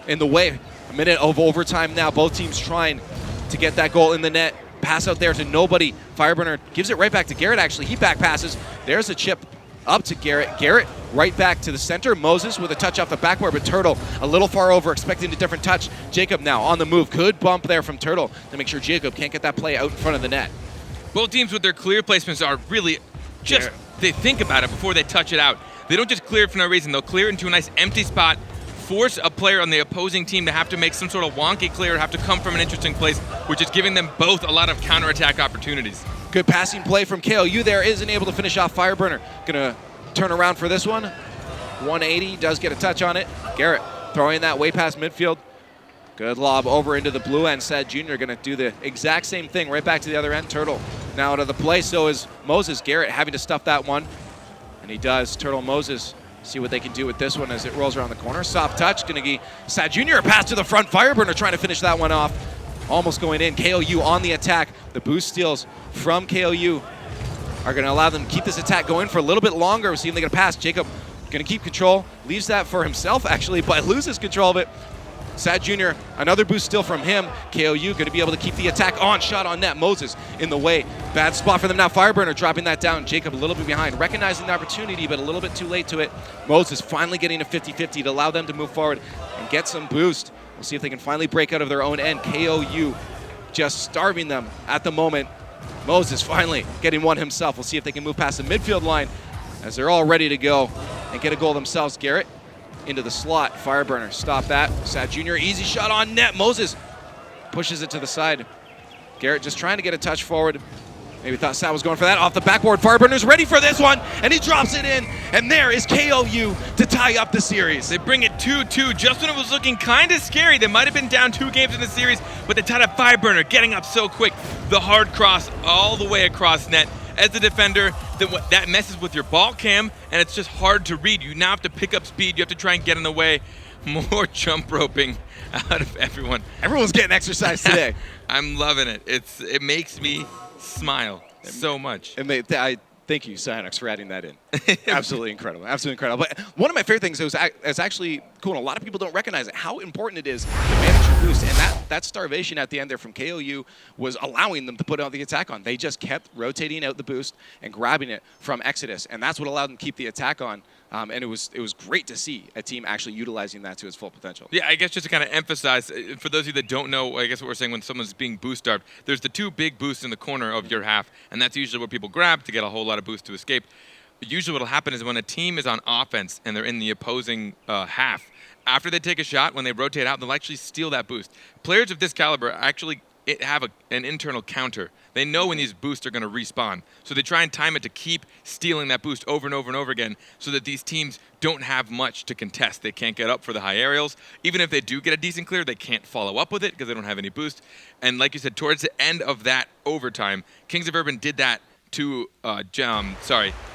in the way. A minute of overtime now. Both teams trying to get that goal in the net. Pass out there to nobody. Fireburner gives it right back to Garrett, actually. He back passes. There's a chip up to Garrett. Garrett right back to the center. Moses with a touch off the backboard, but Turtle a little far over, expecting a different touch. Jacob now on the move. Good bump there from Turtle to make sure Jacob can't get that play out in front of the net. Both teams with their clear placements are really just, they think about it before they touch it out. They don't just clear it for no reason. They'll clear it into a nice empty spot, force a player on the opposing team to have to make some sort of wonky clear, have to come from an interesting place, which is giving them both a lot of counterattack opportunities. Good passing play from KOU there. Isn't able to finish off Fireburner. Gonna turn around for this one. 180, does get a touch on it. Garrett throwing that way past midfield. Good lob over into the blue end. Sad Jr. gonna do the exact same thing right back to the other end. Turtle now out of the play, so is Moses. Garrett having to stuff that one. And he does. Turtle, Moses, see what they can do with this one as it rolls around the corner. Soft touch, gonna give Sad Jr. a pass to the front. Fireburner trying to finish that one off. Almost going in. KOU on the attack. The boost steals from KOU are gonna allow them to keep this attack going for a little bit longer. We'll see if they get a pass. Jacob gonna keep control. Leaves that for himself, actually, but loses control of it. Sad Jr., another boost still from him. KOU going to be able to keep the attack on. Shot on net. Moses in the way. Bad spot for them now. Fireburner dropping that down. Jacob a little bit behind. Recognizing the opportunity, but a little bit too late to it. Moses finally getting a 50-50 to allow them to move forward and get some boost. We'll see if they can finally break out of their own end. KOU just starving them at the moment. Moses finally getting one himself. We'll see if they can move past the midfield line as they're all ready to go and get a goal themselves. Garrett into the slot. Fireburner, stop that. Sad Jr., easy shot on net. Moses pushes it to the side. Garrett just trying to get a touch forward. Maybe thought Sad was going for that. Off the backboard, Fireburner's ready for this one, and he drops it in, and there is KOU to tie up the series. They bring it 2-2 just when it was looking kind of scary. They might have been down 2 games in the series, but they tied up Fireburner, getting up so quick. The hard cross all the way across net. As a defender, that messes with your ball cam, and it's just hard to read. You now have to pick up speed. You have to try and get in the way. More jump roping out of everyone. Everyone's getting exercise today. I'm loving it. It makes me smile so much. And they Thank you, Cyanox, for adding that in. Absolutely incredible. Absolutely incredible. But one of my favorite things is actually cool, and a lot of people don't recognize it, how important it is to manage your boost. And that starvation at the end there from KOU was allowing them to put out the attack on. They just kept rotating out the boost and grabbing it from Exodus, and that's what allowed them to keep the attack on. And it was great to see a team actually utilizing that to its full potential. Yeah, I guess just to kind of emphasize, for those of you that don't know, I guess what we're saying when someone's being boost starved, there's the 2 big boosts in the corner of your half, and that's usually what people grab to get a whole lot of boost to escape. Usually what will happen is when a team is on offense and they're in the opposing half, after they take a shot, when they rotate out, they'll actually steal that boost. Players of this caliber actually have an internal counter. They know when these boosts are going to respawn. So they try and time it to keep stealing that boost over and over and over again so that these teams don't have much to contest. They can't get up for the high aerials. Even if they do get a decent clear, they can't follow up with it because they don't have any boost. And like you said, towards the end of that overtime, Kings of Urban did that to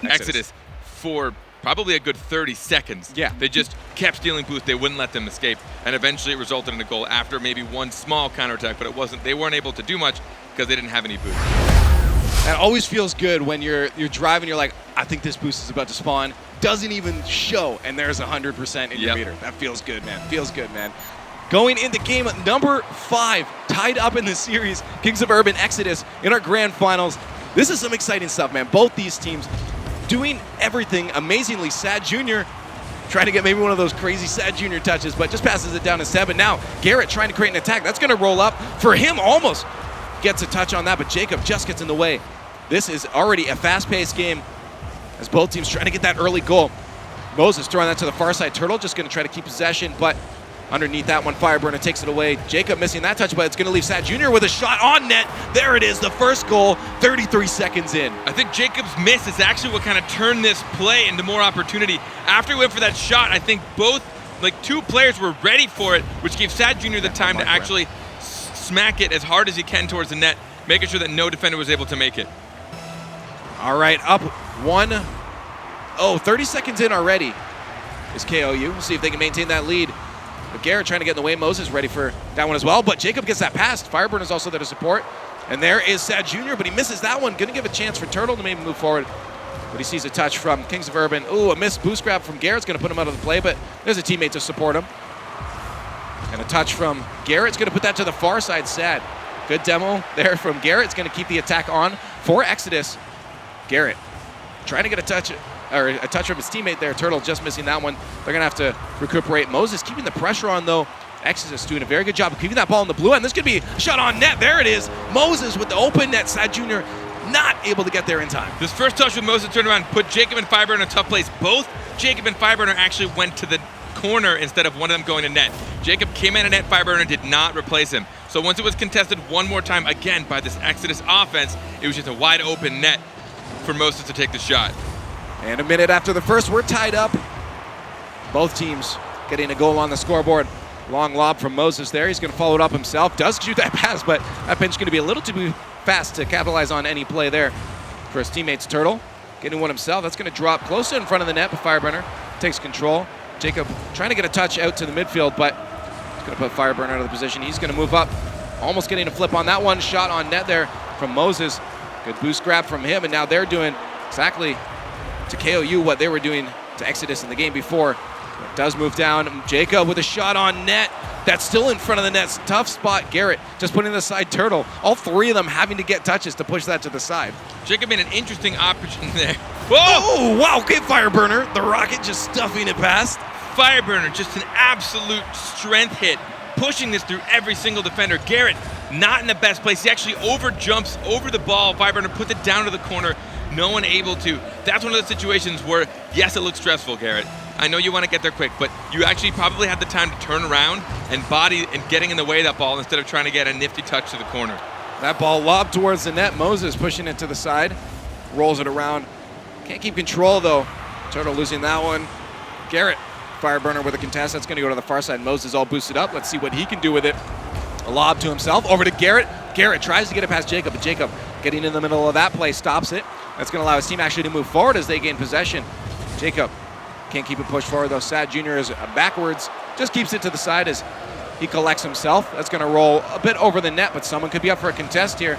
Exodus for probably a good 30 seconds. Yeah. They just kept stealing boost. They wouldn't let them escape. And eventually it resulted in a goal after maybe one small counterattack, but they weren't able to do much because they didn't have any boost. That always feels good when you're driving, you're like, I think this boost is about to spawn. Doesn't even show, and there's 100% in your meter. That feels good, man. Feels good, man. Going into game number 5, tied up in the series, Kings of Urban Exodus in our grand finals. This is some exciting stuff, man. Both these teams doing everything amazingly. Sad Jr. trying to get maybe one of those crazy Sad Jr. touches, but just passes it down to Seb. And now Garrett trying to create an attack. That's going to roll up for him. Almost gets a touch on that, but Jacob just gets in the way. This is already a fast-paced game as both teams trying to get that early goal. Moses throwing that to the far side. Turtle just going to try to keep possession, but underneath that one, Fireburner takes it away. Jacob missing that touch, but it's going to leave Sad Jr. with a shot on net. There it is, the first goal, 33 seconds in. I think Jacob's miss is actually what kind of turned this play into more opportunity. After he went for that shot, I think two players were ready for it, which gave Sad Jr. the time to actually smack it as hard as he can towards the net, making sure that no defender was able to make it. All right, up 1. 30 seconds in already is KOU. We'll see if they can maintain that lead. But Garrett trying to get in the way. Moses ready for that one as well. But Jacob gets that pass. Fireburn is also there to support. And there is Sad Jr., but he misses that one. Going to give a chance for Turtle to maybe move forward. But he sees a touch from Kings of Urban. Ooh, a missed boost grab from Garrett's going to put him out of the play, but there's a teammate to support him. And a touch from Garrett's going to put that to the far side. Sad. Good demo there from Garrett. It's going to keep the attack on for Exodus. Garrett trying to get a touch from his teammate there. Turtle just missing that one. They're going to have to recuperate. Moses keeping the pressure on, though. Exodus doing a very good job of keeping that ball in the blue end. This could be a shot on net. There it is. Moses with the open net. Sad Jr. not able to get there in time. This first touch with Moses turned around, put Jacob and Fireburner in a tough place. Both Jacob and Fireburner actually went to the corner instead of one of them going to net. Jacob came in at net. Fireburner did not replace him. So once it was contested one more time, again, by this Exodus offense, it was just a wide open net for Moses to take the shot. And a minute after the first, we're tied up. Both teams getting a goal on the scoreboard. Long lob from Moses there. He's going to follow it up himself. Does shoot that pass, but that pinch going to be a little too fast to capitalize on any play there for his teammates. Turtle getting one himself. That's going to drop close in front of the net, but Fireburner takes control. Jacob trying to get a touch out to the midfield, but he's going to put Fireburner out of the position. He's going to move up, almost getting a flip on that one. Shot on net there from Moses. Good boost grab from him, and now they're doing exactly to KOU what they were doing to Exodus in the game before. It does move down. Jacob with a shot on net. That's still in front of the net. Tough spot. Garrett just putting the side. Turtle. All three of them having to get touches to push that to the side. Jacob made an interesting option there. Whoa! Oh, wow. Okay, Fireburner. The Rocket just stuffing it past. Fireburner, just an absolute strength hit, pushing this through every single defender. Garrett, not in the best place. He actually jumps over the ball. Fireburner puts it down to the corner. No one able to. That's one of those situations where, yes, it looks stressful, Garrett. I know you want to get there quick, but you actually probably had the time to turn around and body and getting in the way of that ball instead of trying to get a nifty touch to the corner. That ball lobbed towards the net. Moses pushing it to the side. Rolls it around. Can't keep control, though. Turtle losing that one. Garrett, Fireburner with a contest. That's going to go to the far side. Moses all boosted up. Let's see what he can do with it. A lob to himself. Over to Garrett. Garrett tries to get it past Jacob, but Jacob getting in the middle of that play stops it. That's going to allow his team actually to move forward as they gain possession. Jacob can't keep it pushed forward, though. Sad Jr. is backwards. Just keeps it to the side as he collects himself. That's going to roll a bit over the net, but someone could be up for a contest here.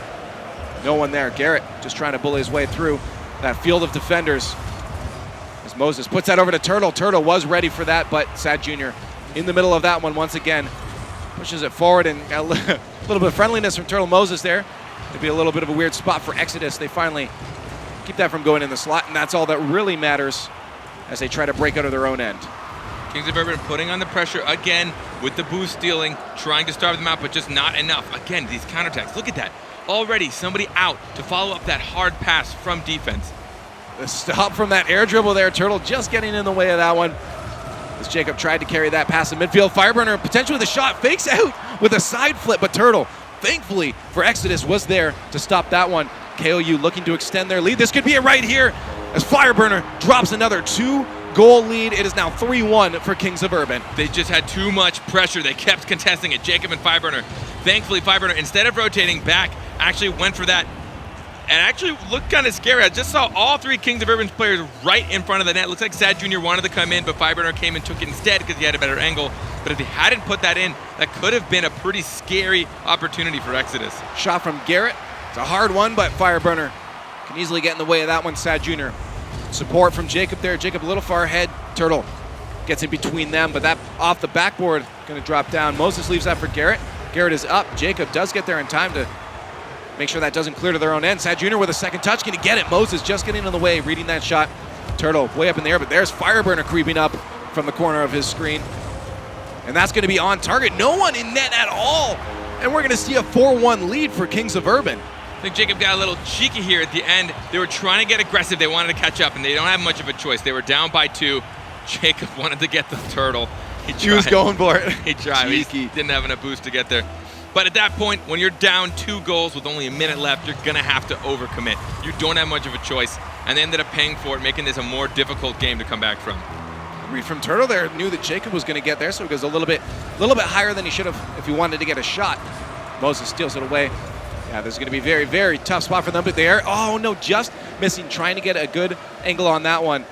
No one there. Garrett just trying to bully his way through. that field of defenders. As Moses puts that over to Turtle. Turtle was ready for that, but Sad Jr. in the middle of that one once again. Pushes it forward and got a little bit of friendliness from Turtle Moses there. It'd be a little bit of a weird spot for Exodus. They finally keep that from going in the slot, and that's all that really matters as they try to break out of their own end. Kings of Urban putting on the pressure again with the boost stealing, trying to starve them out, but just not enough. Again, these counterattacks, look at that. Already somebody out to follow up that hard pass from defense. The stop from that air dribble there. Turtle just getting in the way of that one. As Jacob tried to carry that pass in midfield. Fireburner potentially with a shot, fakes out with a side flip, but Turtle, thankfully for Exodus, was there to stop that one. KOU looking to extend their lead. This could be it right here as Fireburner drops another 2-goal lead. It is now 3-1 for Kings of Urban. They just had too much pressure. They kept contesting it. Jacob and Fireburner. Thankfully, Fireburner, instead of rotating back, actually went for that and actually looked kind of scary. I just saw all three Kings of Urban's players right in front of the net. Looks like Sad Jr. wanted to come in, but Fireburner came and took it instead because he had a better angle. But if he hadn't put that in, that could have been a pretty scary opportunity for Exodus. Shot from Garrett. It's a hard one, but Fireburner can easily get in the way of that one. Sad Jr. Support from Jacob there. Jacob a little far ahead. Turtle gets in between them, but that off the backboard going to drop down. Moses leaves that for Garrett. Garrett is up. Jacob does get there in time to make sure that doesn't clear to their own end. Sad Jr. with a second touch. Can he get it? Moses just getting in the way, reading that shot. Turtle way up in the air, but there's Fireburner creeping up from the corner of his screen. And that's going to be on target. No one in net at all. And we're going to see a 4-1 lead for Kings of Urban. I think Jacob got a little cheeky here at the end. They were trying to get aggressive. They wanted to catch up, and they don't have much of a choice. They were down by 2. Jacob wanted to get the Turtle. He was going for it. He tried. He didn't have enough boost to get there. But at that point, when you're down 2 goals with only a minute left, you're going to have to overcommit. You don't have much of a choice, and they ended up paying for it, making this a more difficult game to come back from. Read from Turtle there, knew that Jacob was going to get there, so he goes a little bit higher than he should have if he wanted to get a shot. Moses steals it away. Yeah, this is going to be a very, very tough spot for them, but there, oh no, just missing, trying to get a good angle on that one.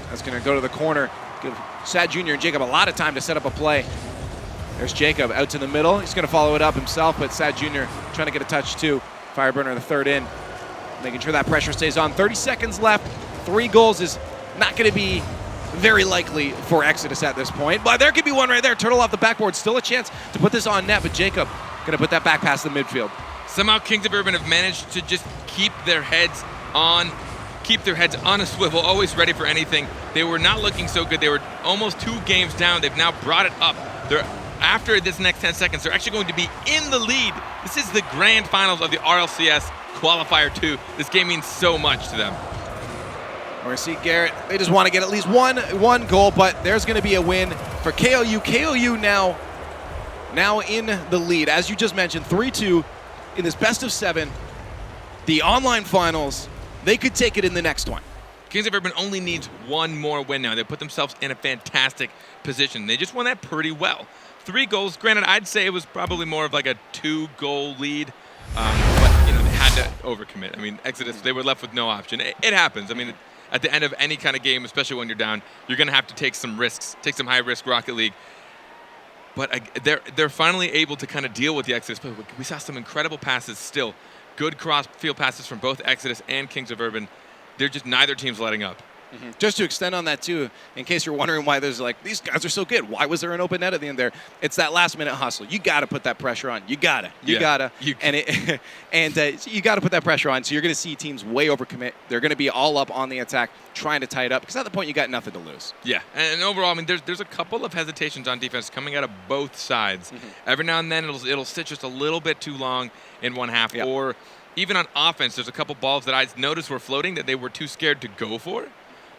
That's going to go to the corner. Give Sad Jr. and Jacob a lot of time to set up a play. There's Jacob out to the middle. He's going to follow it up himself, but Sad Jr. trying to get a touch too. Fireburner the third in, making sure that pressure stays on. 30 seconds left. 3 goals is not going to be very likely for Exodus at this point, but there could be one right there. Turtle off the backboard, still a chance to put this on net, but Jacob going to put that back past the midfield. Somehow Kings of Urban have managed to just keep their heads on a swivel, always ready for anything. They were not looking so good. They were almost 2 games down. They've now brought it up. After this next 10 seconds, they're actually going to be in the lead. This is the grand finals of the RLCS Qualifier 2. This game means so much to them. We're going to see Garrett. They just want to get at least one goal, but there's going to be a win for KOU. KOU now in the lead. As you just mentioned, 3-2 in this best of 7. The online finals, they could take it in the next one. Kings of Urban only needs one more win now. They put themselves in a fantastic position. They just won that pretty well. 3 goals. Granted, I'd say it was probably more of like a 2-goal lead, but they had to overcommit. I mean, Exodus, they were left with no option. It happens. I mean, at the end of any kind of game, especially when you're down, you're going to have to take some risks, take some high-risk Rocket League. But they're finally able to kind of deal with the Exodus. But we saw some incredible passes still. Good cross-field passes from both Exodus and Kings of Urban. They're just neither team's letting up. Mm-hmm. Just to extend on that too, in case you're wondering why there's like, these guys are so good, why was there an open net at the end there? It's that last minute hustle. You got to put that pressure on. You got to put that pressure on. So you're going to see teams way overcommit. They're going to be all up on the attack, trying to tie it up, because at the point you got nothing to lose. Yeah, and overall, I mean, there's a couple of hesitations on defense coming out of both sides. Mm-hmm. Every now and then it'll sit just a little bit too long in one half, yep. Or even on offense, there's a couple balls that I noticed were floating that they were too scared to go for.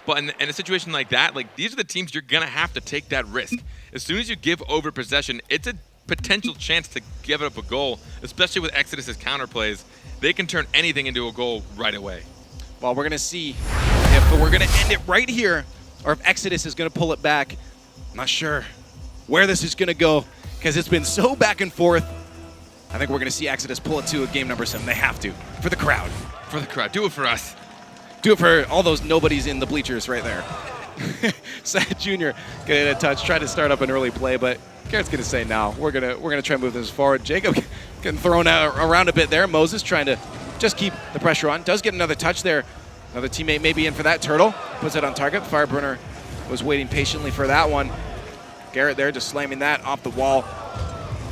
But in a situation like that, like these are the teams you're going to have to take that risk. As soon as you give over possession, it's a potential chance to give up a goal, especially with Exodus's counterplays. They can turn anything into a goal right away. Well, we're going to see if we're going to end it right here or if Exodus is going to pull it back. I'm not sure where this is going to go because it's been so back and forth. I think we're going to see Exodus pull it to a game number 7. They have to, for the crowd. For the crowd. Do it for us. Do it for all those nobodies in the bleachers right there. Sad Jr. getting a touch, trying to start up an early play, but Garrett's going to say no. We're gonna try and move this forward. Jacob getting thrown out around a bit there. Moses trying to just keep the pressure on. Does get another touch there Another teammate may be in for that. Turtle puts it on target. Fireburner was waiting patiently for that one. Garrett there just slamming that off the wall.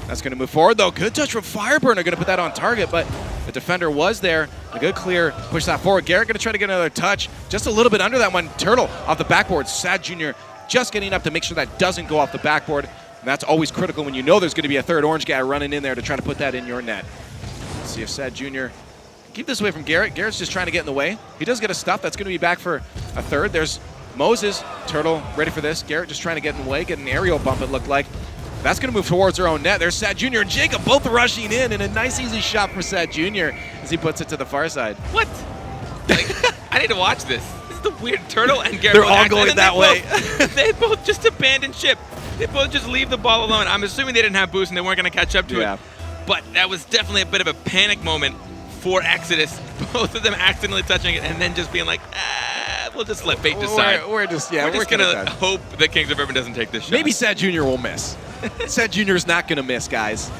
That's going to move forward, though. Good touch from Fireburner. Going to put that on target, but the defender was there. A good clear. Push that forward. Garrett going to try to get another touch. Just a little bit under that one. Turtle off the backboard. Sad Jr. just getting up to make sure that doesn't go off the backboard. And that's always critical when you know there's going to be a third orange guy running in there to try to put that in your net. Let's see if Sad Jr. can keep this away from Garrett. Garrett's just trying to get in the way. He does get a stuff. That's going to be back for a third. There's Moses. Turtle ready for this. Garrett just trying to get in the way. Get an aerial bump, it looked like. That's going to move towards their own net. There's Sad Jr. and Jacob both rushing in, and a nice, easy shot for Sad Jr. as he puts it to the far side. What? Like, I need to watch this. This is the weird. Turtle and Garrett. They're all going that way. They both just abandon ship. They both just leave the ball alone. I'm assuming they didn't have boost and they weren't going to catch up to it. But that was definitely a bit of a panic moment for Exodus. Both of them accidentally touching it and then just being like, we'll just let fate decide. We're just going to hope that Kings of Urban doesn't take this shot. Maybe Sad Jr. will miss. Sad Jr. is not going to miss, guys.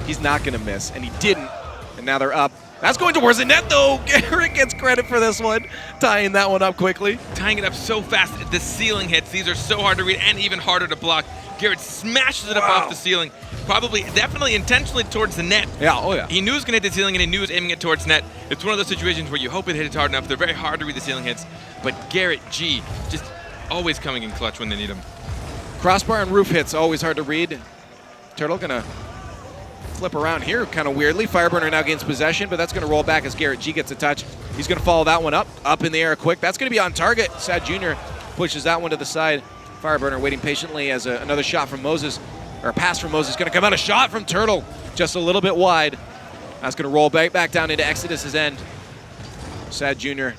He's not going to miss, and he didn't. And now they're up. That's going towards the net, though. Garrett gets credit for this one, tying that one up quickly. Tying it up so fast, the ceiling hits. These are so hard to read and even harder to block. Garrett smashes it up off the ceiling, probably, definitely intentionally towards the net. Yeah, oh yeah. He knew he was going to hit the ceiling, and he knew he was aiming it towards net. It's one of those situations where you hope it hits hard enough. They're very hard to read the ceiling hits, but Garrett G just always coming in clutch when they need him. Crossbar and roof hits, always hard to read. Turtle gonna flip around here kind of weirdly. Fireburner now gains possession, but that's gonna roll back as Garrett G gets a touch. He's gonna follow that one up in the air quick. That's gonna be on target. Sad Jr. pushes that one to the side. Fireburner waiting patiently as another shot from Moses, or a pass from Moses. Gonna come out a shot from Turtle, just a little bit wide. That's gonna roll back down into Exodus's end. Sad Jr.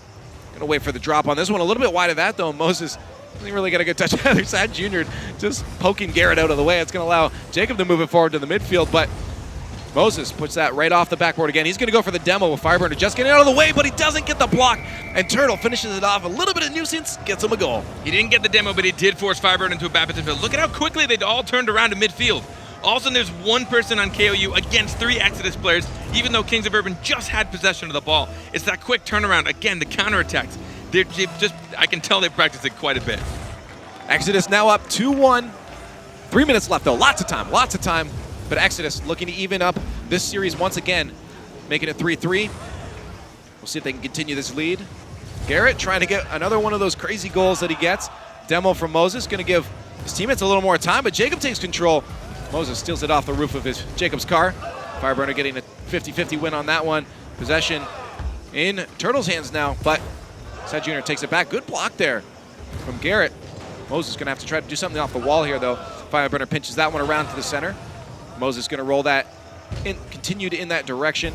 gonna wait for the drop on this one. A little bit wide of that though. Moses doesn't really get a good touch either. Sad Jr. just poking Garrett out of the way. It's going to allow Jacob to move it forward to the midfield, but Moses puts that right off the backboard again. He's going to go for the demo with Fireburner just getting out of the way, but he doesn't get the block, and Turtle finishes it off. A little bit of nuisance, gets him a goal. He didn't get the demo, but he did force Fireburner into a bad position. Look at how quickly they'd all turned around to midfield. All of a sudden, there's one person on KOU against 3 Exodus players, even though Kings of Urban just had possession of the ball. It's that quick turnaround. Again, the counterattacks. I can tell they practiced it quite a bit. Exodus now up 2-1. 3 minutes left, though. Lots of time. But Exodus looking to even up this series once again, making it 3-3. We'll see if they can continue this lead. Garrett trying to get another one of those crazy goals that he gets. Demo from Moses, going to give his teammates a little more time, but Jacob takes control. Moses steals it off the roof of Jacob's car. Fireburner getting a 50-50 win on that one. Possession in Turtle's hands now, but Sad Jr. takes it back. Good block there from Garrett. Moses going to have to try to do something off the wall here, though. Fireburner pinches that one around to the center. Moses going to roll that in, continued in that direction.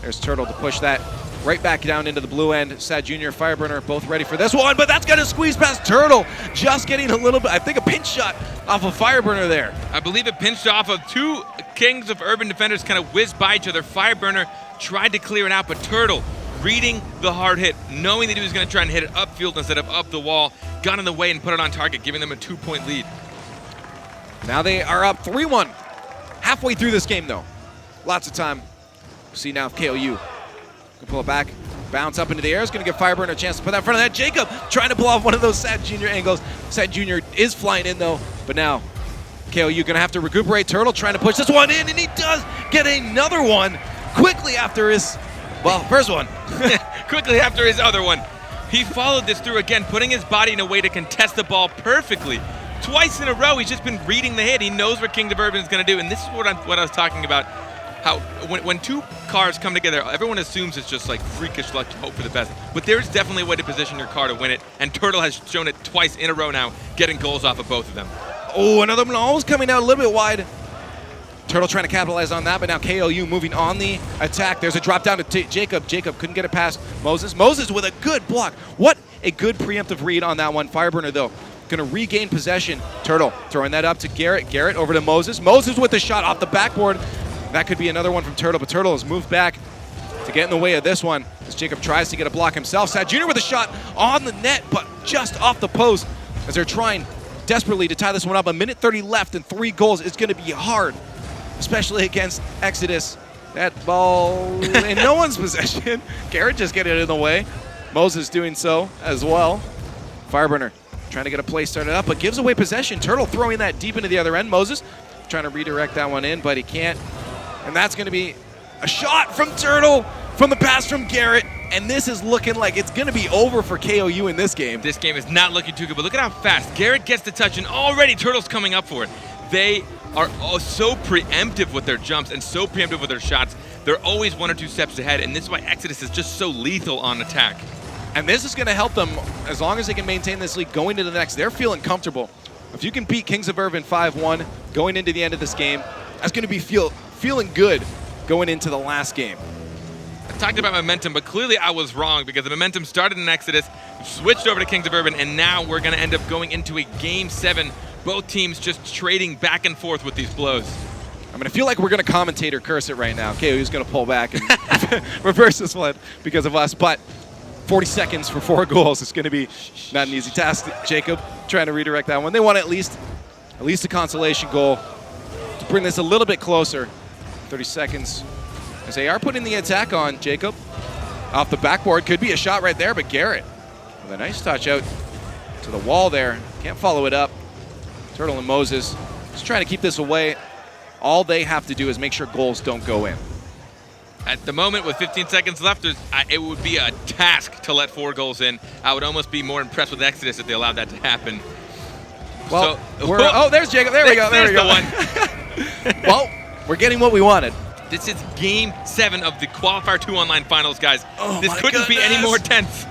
There's Turtle to push that right back down into the blue end. Sad Jr., Fireburner both ready for this one, but that's going to squeeze past Turtle. Just getting a little bit, I think, a pinch shot off of Fireburner there. I believe it pinched off of 2 Kings of Urban defenders, kind of whizzed by each other. Fireburner tried to clear it out, but Turtle, reading the hard hit, knowing that he was going to try and hit it upfield instead of up the wall, got in the way and put it on target, giving them a 2-point lead. Now they are up 3-1. Halfway through this game, though. Lots of time. See now if KOU can pull it back. Bounce up into the air. Is going to give Fireburner a chance to put that in front of that. Jacob trying to pull off one of those Sad Jr. angles. Sad Jr. is flying in, though. But now KOU going to have to recuperate. Turtle trying to push this one in, and he does get another one quickly after his, well, first one. Quickly after his other one. He followed this through again, putting his body in a way to contest the ball perfectly. Twice in a row, he's just been reading the hit. He knows what Kings of Urban is going to do, and this is what I was talking about. How when 2 cars come together, everyone assumes it's just like freakish luck to hope for the best. But there's definitely a way to position your car to win it, and Turtle has shown it twice in a row now, getting goals off of both of them. Oh, another one almost coming out a little bit wide. Turtle trying to capitalize on that, but now KOU moving on the attack. There's a drop down to Jacob. Jacob couldn't get it past Moses. Moses with a good block. What a good preemptive read on that one. Fireburner, though, going to regain possession. Turtle throwing that up to Garrett. Garrett over to Moses. Moses with the shot off the backboard. That could be another one from Turtle, but Turtle has moved back to get in the way of this one as Jacob tries to get a block himself. Sad Jr. with a shot on the net, but just off the post as they're trying desperately to tie this one up. 1:30 left and 3 goals. It's going to be hard, especially against Exodus. That ball in no one's possession. Garrett just getting it in the way. Moses doing so as well. Fireburner trying to get a play started up, but gives away possession. Turtle throwing that deep into the other end. Moses trying to redirect that one in, but he can't. And that's going to be a shot from Turtle from the pass from Garrett. And this is looking like it's going to be over for KOU in this game. This game is not looking too good, but look at how fast Garrett gets the touch, and already Turtle's coming up for it. They are so preemptive with their jumps and so preemptive with their shots. They're always 1 or 2 steps ahead, and this is why Exodus is just so lethal on attack. And this is going to help them as long as they can maintain this lead going into the next. They're feeling comfortable. If you can beat Kings of Urban 5-1 going into the end of this game, that's going to be feeling good going into the last game. I talked about momentum, but clearly I was wrong because the momentum started in Exodus, switched over to Kings of Urban, and now we're going to end up going into a Game 7. Both teams just trading back and forth with these blows. I mean, I feel like we're going to commentator curse it right now. KOU's going to pull back and reverse this one because of us, but 40 seconds for 4 goals is going to be not an easy task. Jacob trying to redirect that one. They want at least a consolation goal to bring this a little bit closer. 30 seconds as they are putting the attack on. Jacob off the backboard. Could be a shot right there, but Garrett with a nice touch out to the wall there. Can't follow it up. Turtle and Moses just trying to keep this away. All they have to do is make sure goals don't go in. At the moment, with 15 seconds left, it would be a task to let 4 goals in. I would almost be more impressed with Exodus if they allowed that to happen. Well, oh, there's Jacob. There we go. There we go. Well, we're getting what we wanted. This is Game 7 of the Qualifier 2 Online Finals, guys. Oh, this couldn't be any more tense.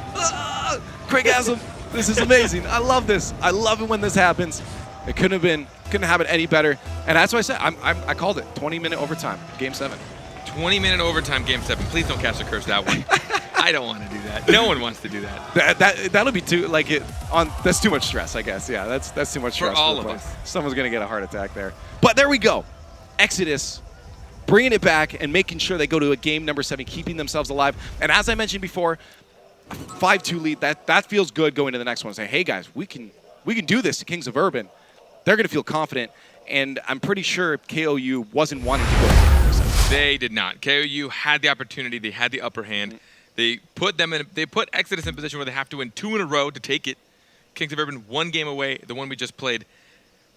Quickasm. This is amazing. I love this. I love it when this happens. It couldn't happen any better. And that's why I said I called it 20-minute overtime, Game 7. 20-minute overtime, Game 7. Please don't catch the curse that one. I don't want to do that. No one wants to do that. That'll be too that's too much stress, I guess. Yeah, that's too much stress for all of us. Someone's gonna get a heart attack there. But there we go. Exodus bringing it back and making sure they go to a game number 7, keeping themselves alive. And as I mentioned before, a 5-2 lead. That feels good going to the next one. Say, hey guys, we can do this to Kings of Urban. They're gonna feel confident, and I'm pretty sure KOU wasn't wanting to go. They did not. KOU had the opportunity. They had the upper hand. They put Exodus in a position where they have to win 2 in a row to take it. Kings of Urban 1 game away, the one we just played.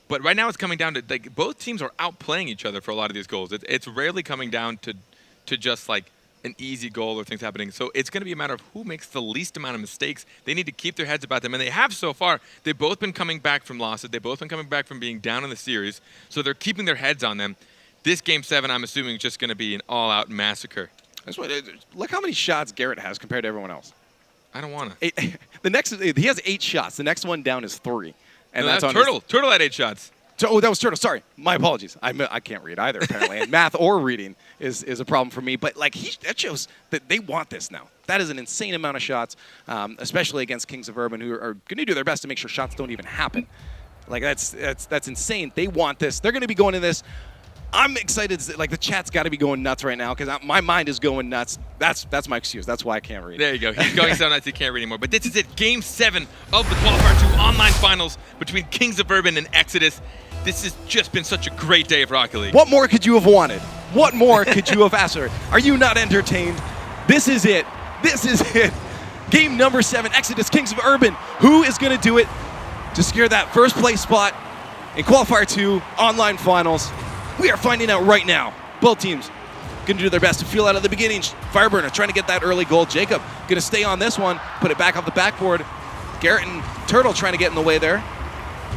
But right now it's coming down to both teams are outplaying each other for a lot of these goals. It's rarely coming down to just like an easy goal or things happening. So it's going to be a matter of who makes the least amount of mistakes. They need to keep their heads about them, and they have so far. They've both been coming back from losses. They've both been coming back from being down in the series. So they're keeping their heads on them. This Game 7, I'm assuming, is just going to be an all-out massacre. Look how many shots Garrett has compared to everyone else. I don't want to. He has 8 shots. The next one down is 3. And no, that's on Turtle. Turtle had 8 shots. Oh, that was Turtle. Sorry. My apologies. I can't read either, apparently. And math or reading is a problem for me. But that shows that they want this now. That is an insane amount of shots, especially against Kings of Urban, who are going to do their best to make sure shots don't even happen. That's insane. They want this. They're going to be going in this. I'm excited. The chat's got to be going nuts right now because my mind is going nuts. That's my excuse. That's why I can't read. There you go. He's going so nuts he can't read anymore. But this is it. Game 7 of the Qualifier 2 Online Finals between Kings of Urban and Exodus. This has just been such a great day of Rocket League. What more could you have wanted? What more could you have asked for? Are you not entertained? This is it. This is it. Game number 7, Exodus Kings of Urban. Who is going to do it to secure that first place spot in Qualifier 2 Online Finals? We are finding out right now. Both teams going to do their best to feel out at the beginning. Fireburner trying to get that early goal. Jacob going to stay on this one, put it back off the backboard. Garrett and Turtle trying to get in the way there.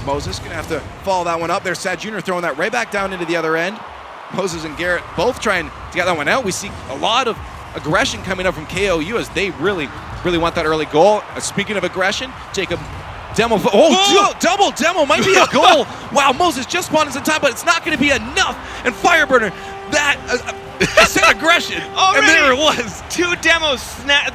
Moses going to have to follow that one up. There's Sad Jr. throwing that right back down into the other end. Moses and Garrett both trying to get that one out. We see a lot of aggression coming up from KOU as they really want that early goal. Speaking of aggression, Jacob demo. Double demo might be a goal. Wow, Moses just spawned in time, but it's not going to be enough. And Fireburner, that aggression. Already, and there it was. 2 demos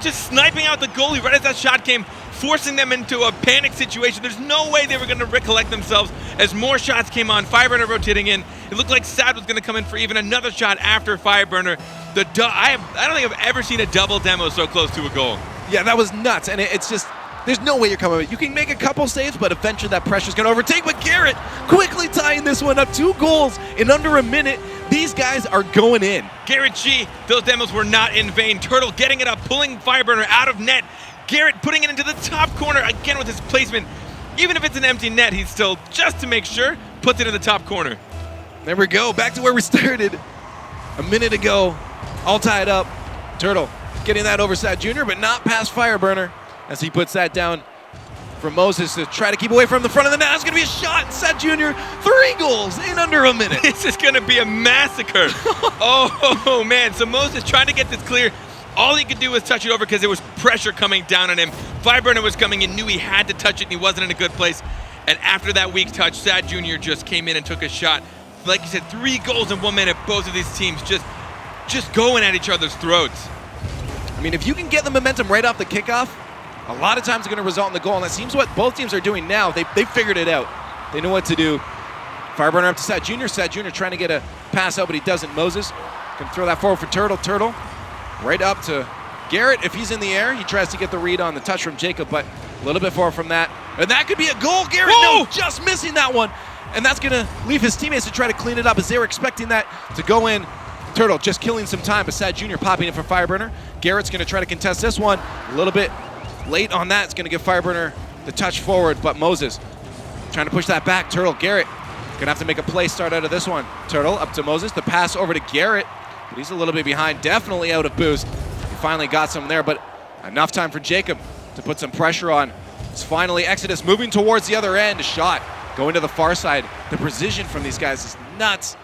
just sniping out the goalie right as that shot came, forcing them into a panic situation. There's no way they were going to recollect themselves as more shots came on. Fireburner rotating in. It looked like Sad was going to come in for even another shot after Fireburner. I don't think I've ever seen a double demo so close to a goal. Yeah, that was nuts. And it's just, there's no way you're coming with it. You can make a couple saves, but eventually that pressure's going to overtake. But Garrett quickly tying this one up. 2 goals in under a minute. These guys are going in. Garrett G, those demos were not in vain. Turtle getting it up, pulling Fireburner out of net, Garrett putting it into the top corner again with his placement. Even if it's an empty net, he's still, just to make sure, puts it in the top corner. There we go, back to where we started a minute ago. All tied up. Turtle getting that over Sad Jr., but not past Fireburner as he puts that down for Moses to try to keep away from the front of the net. That's going to be a shot. Sad Jr., 3 goals in under a minute. This is going to be a massacre. Oh, man. So Moses trying to get this clear. All he could do was touch it over because there was pressure coming down on him. Fireburner was coming and knew he had to touch it, and he wasn't in a good place. And after that weak touch, Sad Jr. just came in and took a shot. Like you said, 3 goals in 1 minute. Both of these teams just going at each other's throats. I mean, if you can get the momentum right off the kickoff, a lot of times it's going to result in the goal, and that seems what both teams are doing now. They figured it out. They know what to do. Fireburner up to Sad Jr. Sad Jr. trying to get a pass out, but he doesn't. Moses can throw that forward for Turtle. Turtle right up to Garrett. If he's in the air, he tries to get the read on the touch from Jacob, but a little bit far from that. And that could be a goal. Garrett, Whoa! no, just missing that one. And that's going to leave his teammates to try to clean it up as they were expecting that to go in. Turtle just killing some time, but Sad Jr. popping it for Fireburner. Garrett's going to try to contest this one. A little bit late on that. It's going to give Fireburner the touch forward, but Moses trying to push that back. Turtle, Garrett going to have to make a play start out of this one. Turtle up to Moses. The pass over to Garrett, but he's a little bit behind. Definitely out of boost. He finally got some there, but enough time for Jacob to put some pressure on. It's finally Exodus moving towards the other end. A shot going to the far side. The precision from these guys is nuts.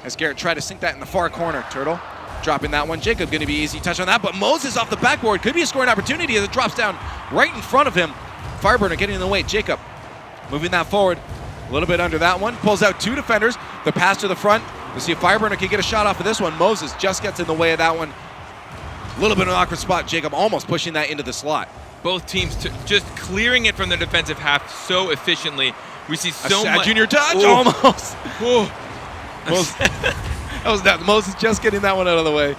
As Garrett tried to sink that in the far corner. Turtle dropping that one. Jacob going to be easy touch on that, but Moses off the backboard. Could be a scoring opportunity as it drops down right in front of him. Fireburner getting in the way. Jacob moving that forward. A little bit under that one. Pulls out 2 defenders. The pass to the front. We'll see if Fireburner can get a shot off of this one. Moses just gets in the way of that one. A little bit of an awkward spot. Jacob almost pushing that into the slot. Both teams just clearing it from their defensive half so efficiently. We see so much. Sad Jr. touch, Ooh. almost. Ooh. That was that. Moses just getting that one out of the way.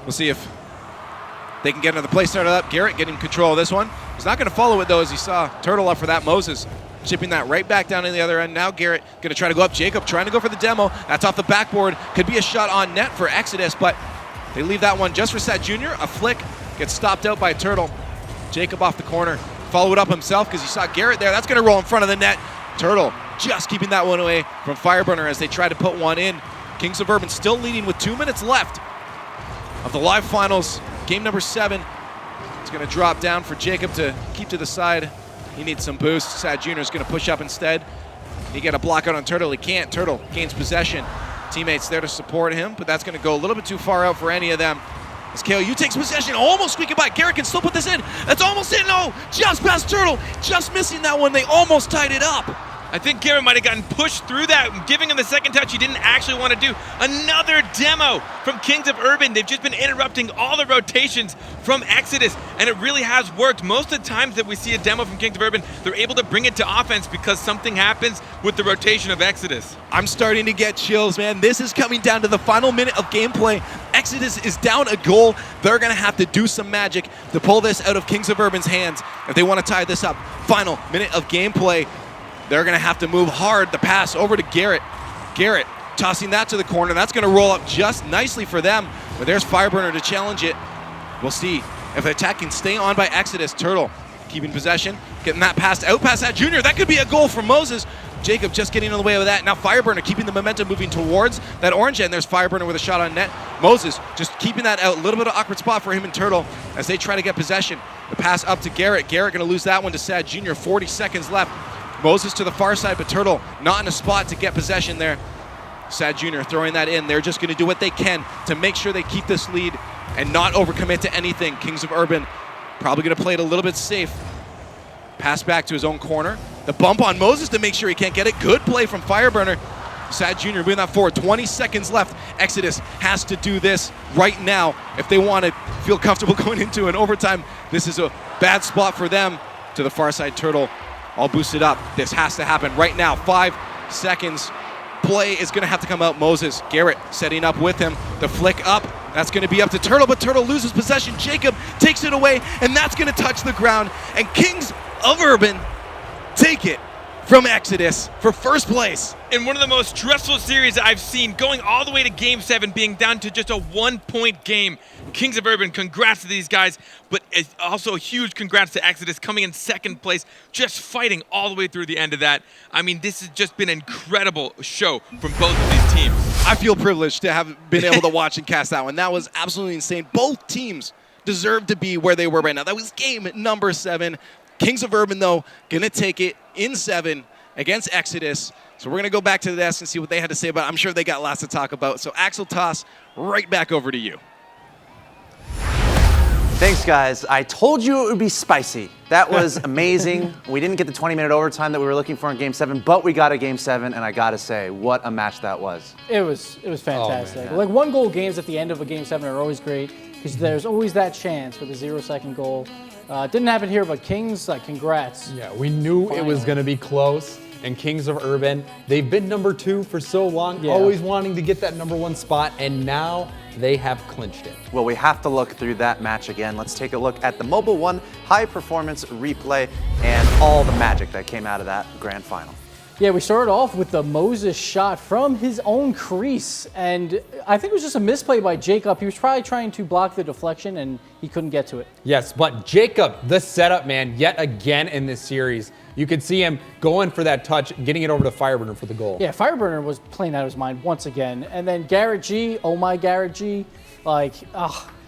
We'll see if they can get another play started up. Garrett getting control of this one. He's not going to follow it, though, as he saw Turtle up for that. Moses chipping that right back down in the other end. Now Garrett going to try to go up. Jacob trying to go for the demo. That's off the backboard. Could be a shot on net for Exodus, but they leave that one just for Sad Jr. A flick gets stopped out by Turtle. Jacob off the corner. Follow it up himself because he saw Garrett there. That's going to roll in front of the net. Turtle just keeping that one away from Fireburner as they try to put one in. Kings of Urban still leading with 2 minutes left of the live finals. Game number 7. It's going to drop down for Jacob to keep to the side. He needs some boost. Sad Jr. is going to push up instead. He got a block out on Turtle. He can't. Turtle gains possession. Teammates there to support him, but that's going to go a little bit too far out for any of them. As KOU takes possession, almost squeaking by. Garrett can still put this in. That's almost in. No, just past Turtle. Just missing that one. They almost tied it up. I think Garrett might have gotten pushed through that, giving him the second touch he didn't actually want to do. Another demo from Kings of Urban. They've just been interrupting all the rotations from Exodus, and it really has worked. Most of the times that we see a demo from Kings of Urban, they're able to bring it to offense because something happens with the rotation of Exodus. I'm starting to get chills, man. This is coming down to the final minute of gameplay. Exodus is down a goal. They're going to have to do some magic to pull this out of Kings of Urban's hands if they want to tie this up. Final minute of gameplay. They're going to have to move hard. The pass over to Garrett. Garrett tossing that to the corner. That's going to roll up just nicely for them. But there's Fireburner to challenge it. We'll see if the attack can stay on by Exodus. Turtle keeping possession. Getting that pass out past that Junior. That could be a goal for Moses. Jacob just getting in the way of that. Now Fireburner keeping the momentum moving towards that orange end. There's Fireburner with a shot on net. Moses just keeping that out. A little bit of awkward spot for him and Turtle as they try to get possession. The pass up to Garrett. Garrett going to lose that one to Sad Jr. 40 seconds left. Moses to the far side, but Turtle not in a spot to get possession there. Sad Jr. throwing that in. They're just going to do what they can to make sure they keep this lead and not overcommit to anything. Kings of Urban probably going to play it a little bit safe. Pass back to his own corner. The bump on Moses to make sure he can't get it. Good play from Fireburner. Sad Jr. moving that forward. 20 seconds left. Exodus has to do this right now if they want to feel comfortable going into an overtime. This is a bad spot for them. To the far side, Turtle all boosted up. This has to happen right now. 5 seconds. Play is going to have to come out. Moses, Garrett setting up with him. The flick up. That's going to be up to Turtle, but Turtle loses possession. Jacob takes it away, and that's going to touch the ground. And Kings of Urban take it from Exodus for first place. In one of the most stressful series I've seen, going all the way to Game 7, being down to just a 1-point game. Kings of Urban, congrats to these guys, but it's also a huge congrats to Exodus coming in second place, just fighting all the way through the end of that. I mean, this has just been an incredible show from both of these teams. I feel privileged to have been able to watch and cast that one. That was absolutely insane. Both teams deserve to be where they were right now. That was game number 7. Kings of Urban, though, going to take it in 7 against Exodus. So we're going to go back to the desk and see what they had to say about it. I'm sure they got lots to talk about. So Axel, Toss, right back over to you. Thanks, guys. I told you it would be spicy. That was amazing. We didn't get the 20-minute overtime that we were looking for in Game 7, but we got a Game 7, and I got to say, what a match that was. It was fantastic. Oh, like, 1-goal games at the end of a Game 7 are always great because there's always that chance for the 0-second goal. Didn't happen here, but Kings, congrats. Yeah, we knew it was going to be close. And Kings of Urban, they've been number 2 for so long, always wanting to get that number 1 spot, and now they have clinched it. Well, we have to look through that match again. Let's take a look at the Mobile One high performance replay and all the magic that came out of that grand final. Yeah, we started off with the Moses shot from his own crease, and I think it was just a misplay by Jacob. He was probably trying to block the deflection, and he couldn't get to it. Yes, but Jacob, the setup man, yet again in this series. You could see him going for that touch, getting it over to Fireburner for the goal. Yeah, Fireburner was playing out of his mind once again. And then Garrett G, oh my Garrett G, like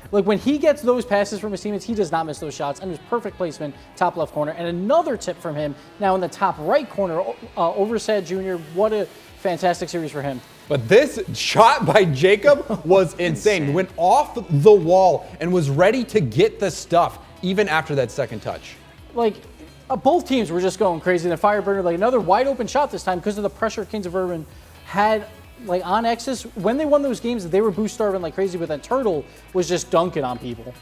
when he gets those passes from his teammates, he does not miss those shots. And it was perfect placement, top left corner. And another tip from him, now in the top right corner, Oversad Jr., what a fantastic series for him. But this shot by Jacob was insane. Went off the wall and was ready to get the stuff, even after that second touch. Both teams were just going crazy. The Fireburner, another wide open shot this time because of the pressure Kings of Urban had on Exodus. When they won those games, they were boost starving like crazy, but then Turtle was just dunking on people.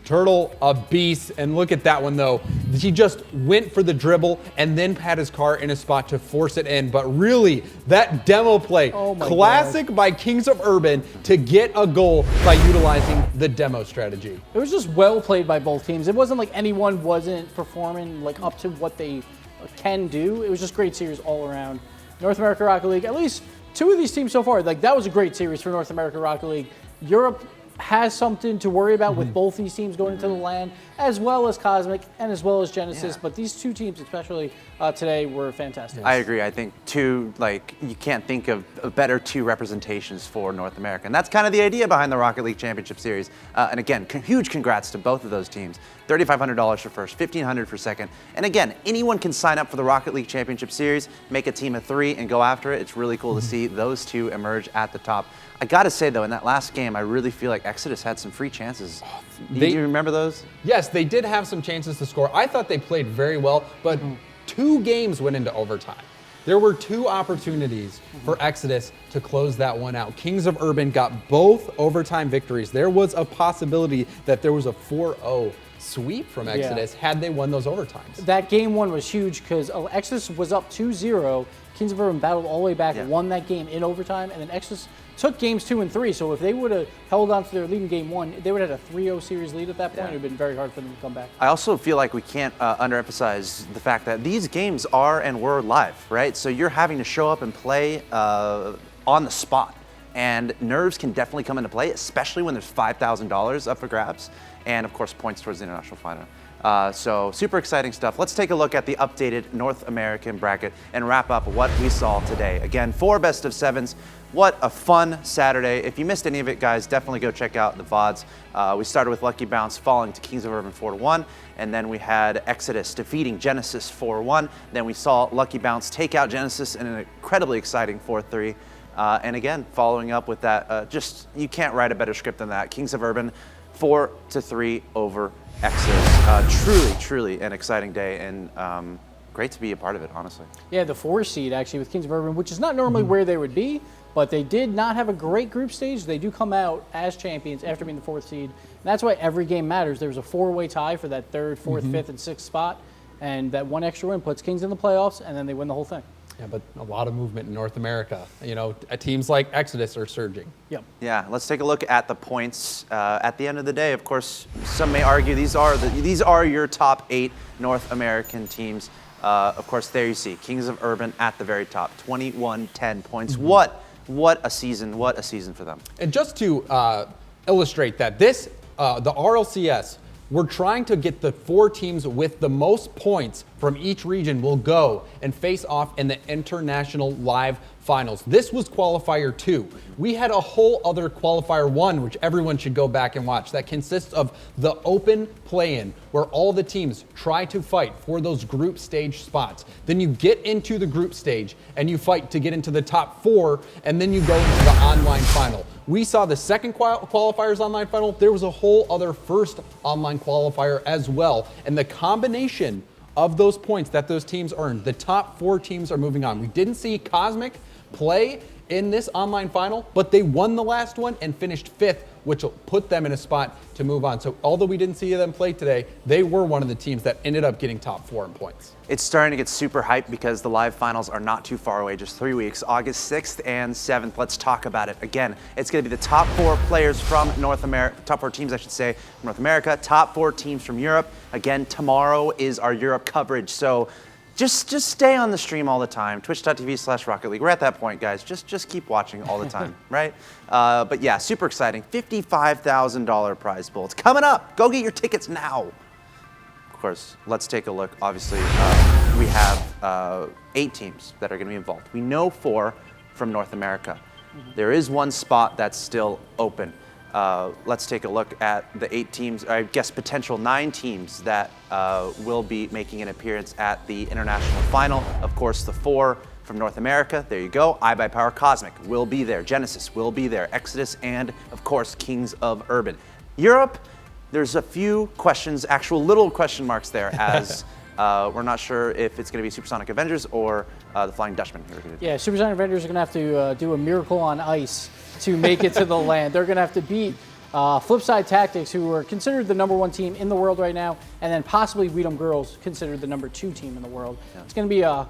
Turtle, a beast, and look at that one though. He just went for the dribble and then had his car in a spot to force it in. But really, that demo play, classic by Kings of Urban to get a goal by utilizing the demo strategy. It was just well played by both teams. It wasn't like anyone wasn't performing up to what they can do. It was just great series all around. North America Rocket League, at least 2 of these teams so far, that was a great series for North America Rocket League. Europe has something to worry about with both these teams going into the LAN, as well as Cosmic and as well as Genesis. But these 2 teams, especially today, were fantastic. I agree. I think you can't think of better 2 representations for North America. And that's kind of the idea behind the Rocket League Championship Series. And again, huge congrats to both of those teams. $3,500 for first, $1,500 for second. And again, anyone can sign up for the Rocket League Championship Series, make a team of 3 and go after it. It's really cool to see those 2 emerge at the top. I gotta say though, in that last game, I really feel like Exodus had some free chances. Do you remember those? Yes, they did have some chances to score. I thought they played very well, but 2 games went into overtime. There were 2 opportunities for Exodus to close that one out. Kings of Urban got both overtime victories. There was a possibility that there was a 4-0 sweep from Exodus had they won those overtimes. That game 1 was huge because Exodus was up 2-0. Kings of Urban battled all the way back, won that game in overtime, and then Exodus took games 2 and 3. So if they would have held on to their lead in game 1, they would have had a 3-0 series lead at that point. It would have been very hard for them to come back. I also feel like we can't underemphasize the fact that these games are and were live, right? So you're having to show up and play on the spot. And nerves can definitely come into play, especially when there's $5,000 up for grabs. And of course, points towards the international final. So super exciting stuff. Let's take a look at the updated North American bracket and wrap up what we saw today. Again, 4 best of 7s. What a fun Saturday. If you missed any of it, guys, definitely go check out the VODs. We started with Lucky Bounce falling to Kings of Urban 4-1, and then we had Exodus defeating Genesis 4-1. Then we saw Lucky Bounce take out Genesis in an incredibly exciting 4-3. And again, following up with that, you can't write a better script than that. Kings of Urban 4-3 over Exodus. Truly an exciting day, and great to be a part of it, honestly. Yeah, the 4 seed actually with Kings of Urban, which is not normally where they would be, but they did not have a great group stage. They do come out as champions after being the 4th seed. And that's why every game matters. There was a 4-way tie for that 3rd, 4th, 5th, and 6th spot, and that 1 extra win puts Kings in the playoffs, and then they win the whole thing. Yeah, but a lot of movement in North America. Teams like Exodus are surging. Yep. Yeah, let's take a look at the points. At the end of the day, of course, some may argue these are your top 8 North American teams. Of course, there you see Kings of Urban at the very top, 21-10 points. What a season for them. And just to illustrate that, the RLCS, we're trying to get the 4 teams with the most points from each region will go and face off in the International Live Finals. This was Qualifier 2. We had a whole other Qualifier 1, which everyone should go back and watch, that consists of the open play-in, where all the teams try to fight for those group stage spots. Then you get into the group stage and you fight to get into the top 4, and then you go into the online final. We saw the second qualifier's online final. There was a whole other first online qualifier as well. And the combination of those points that those teams earned, the top 4 teams are moving on. We didn't see Cosmic play in this online final, but they won the last one and finished 5th, which will put them in a spot to move on. So although we didn't see them play today, they were one of the teams that ended up getting top 4 in points. It's starting to get super hyped because the live finals are not too far away, just 3 weeks, August 6th and 7th. Let's talk about it. Again, it's going to be the top 4 players from North America, top 4 teams, I should say, from North America, top 4 teams from Europe. Again, tomorrow is our Europe coverage. So just stay on the stream all the time, twitch.tv/Rocket League. We're at that point, guys. Just keep watching all the time, right? But yeah, super exciting. $55,000 prize pool. It's coming up. Go get your tickets now. Of course, let's take a look. Obviously, we have 8 teams that are going to be involved. We know 4 from North America. There is 1 spot that's still open. Let's take a look at the 8 teams, I guess potential 9 teams that will be making an appearance at the international final. Of course, the 4 from North America, there you go. iBuyPower Cosmic will be there. Genesis will be there. Exodus and, of course, Kings of Urban. Europe, there's a few questions, actual little question marks there, as we're not sure if it's going to be Supersonic Avengers or the Flying Dutchman. Yeah, Supersonic Avengers are going to have to do a miracle on ice to make it to the land. They're going to have to beat Flipside Tactics, who are considered the #1 team in the world right now, and then possibly Weedham Girls, considered the #2 team in the world. Yeah. It's going to be a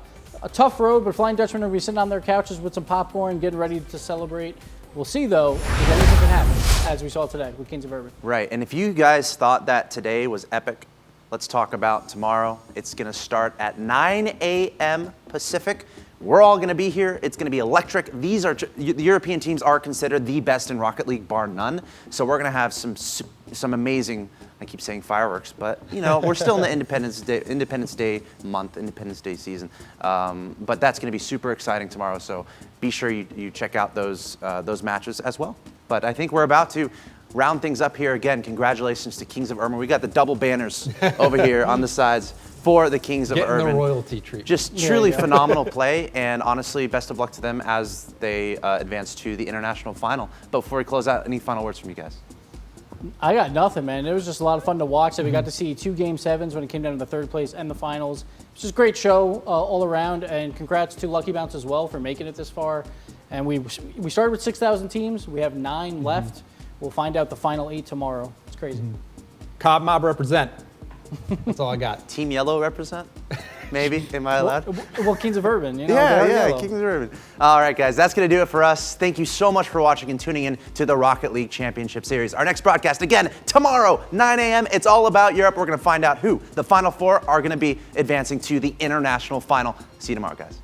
tough road, but Flying Dutchman will be sitting on their couches with some popcorn, getting ready to celebrate. We'll see, though, if anything can happen, as we saw today with Kings of Urban. Right, and if you guys thought that today was epic, let's talk about tomorrow. It's going to start at 9 a.m. Pacific. We're all going to be here. It's going to be electric. The European teams are considered the best in Rocket League, bar none. So we're going to have some amazing, I keep saying fireworks, but you know, we're still in the Independence Day month, Independence Day season. But that's going to be super exciting tomorrow. So be sure you check out those matches as well. But I think we're about to round things up here again. Congratulations to Kings of Urban. We got the double banners over here on the sides for the Kings of Urban. Getting the royalty treatment. Just truly phenomenal play, and honestly, best of luck to them as they advance to the international final. But before we close out, any final words from you guys? I got nothing, man. It was just a lot of fun to watch. We got to see 2 Game 7s when it came down to the 3rd place and the finals. It's just a great show all around, and congrats to Lucky Bounce as well for making it this far. And we started with 6,000 teams. We have 9 left. We'll find out the final 8 tomorrow. It's crazy. Cobb Mob represent. That's all I got. Team Yellow represent? Maybe? Am I allowed? Well, Kings of Urban, you know. Yeah, Kings of Urban. All right, guys, that's going to do it for us. Thank you so much for watching and tuning in to the Rocket League Championship Series. Our next broadcast, again, tomorrow, 9 a.m. It's all about Europe. We're going to find out who the Final 4 are going to be advancing to the international final. See you tomorrow, guys.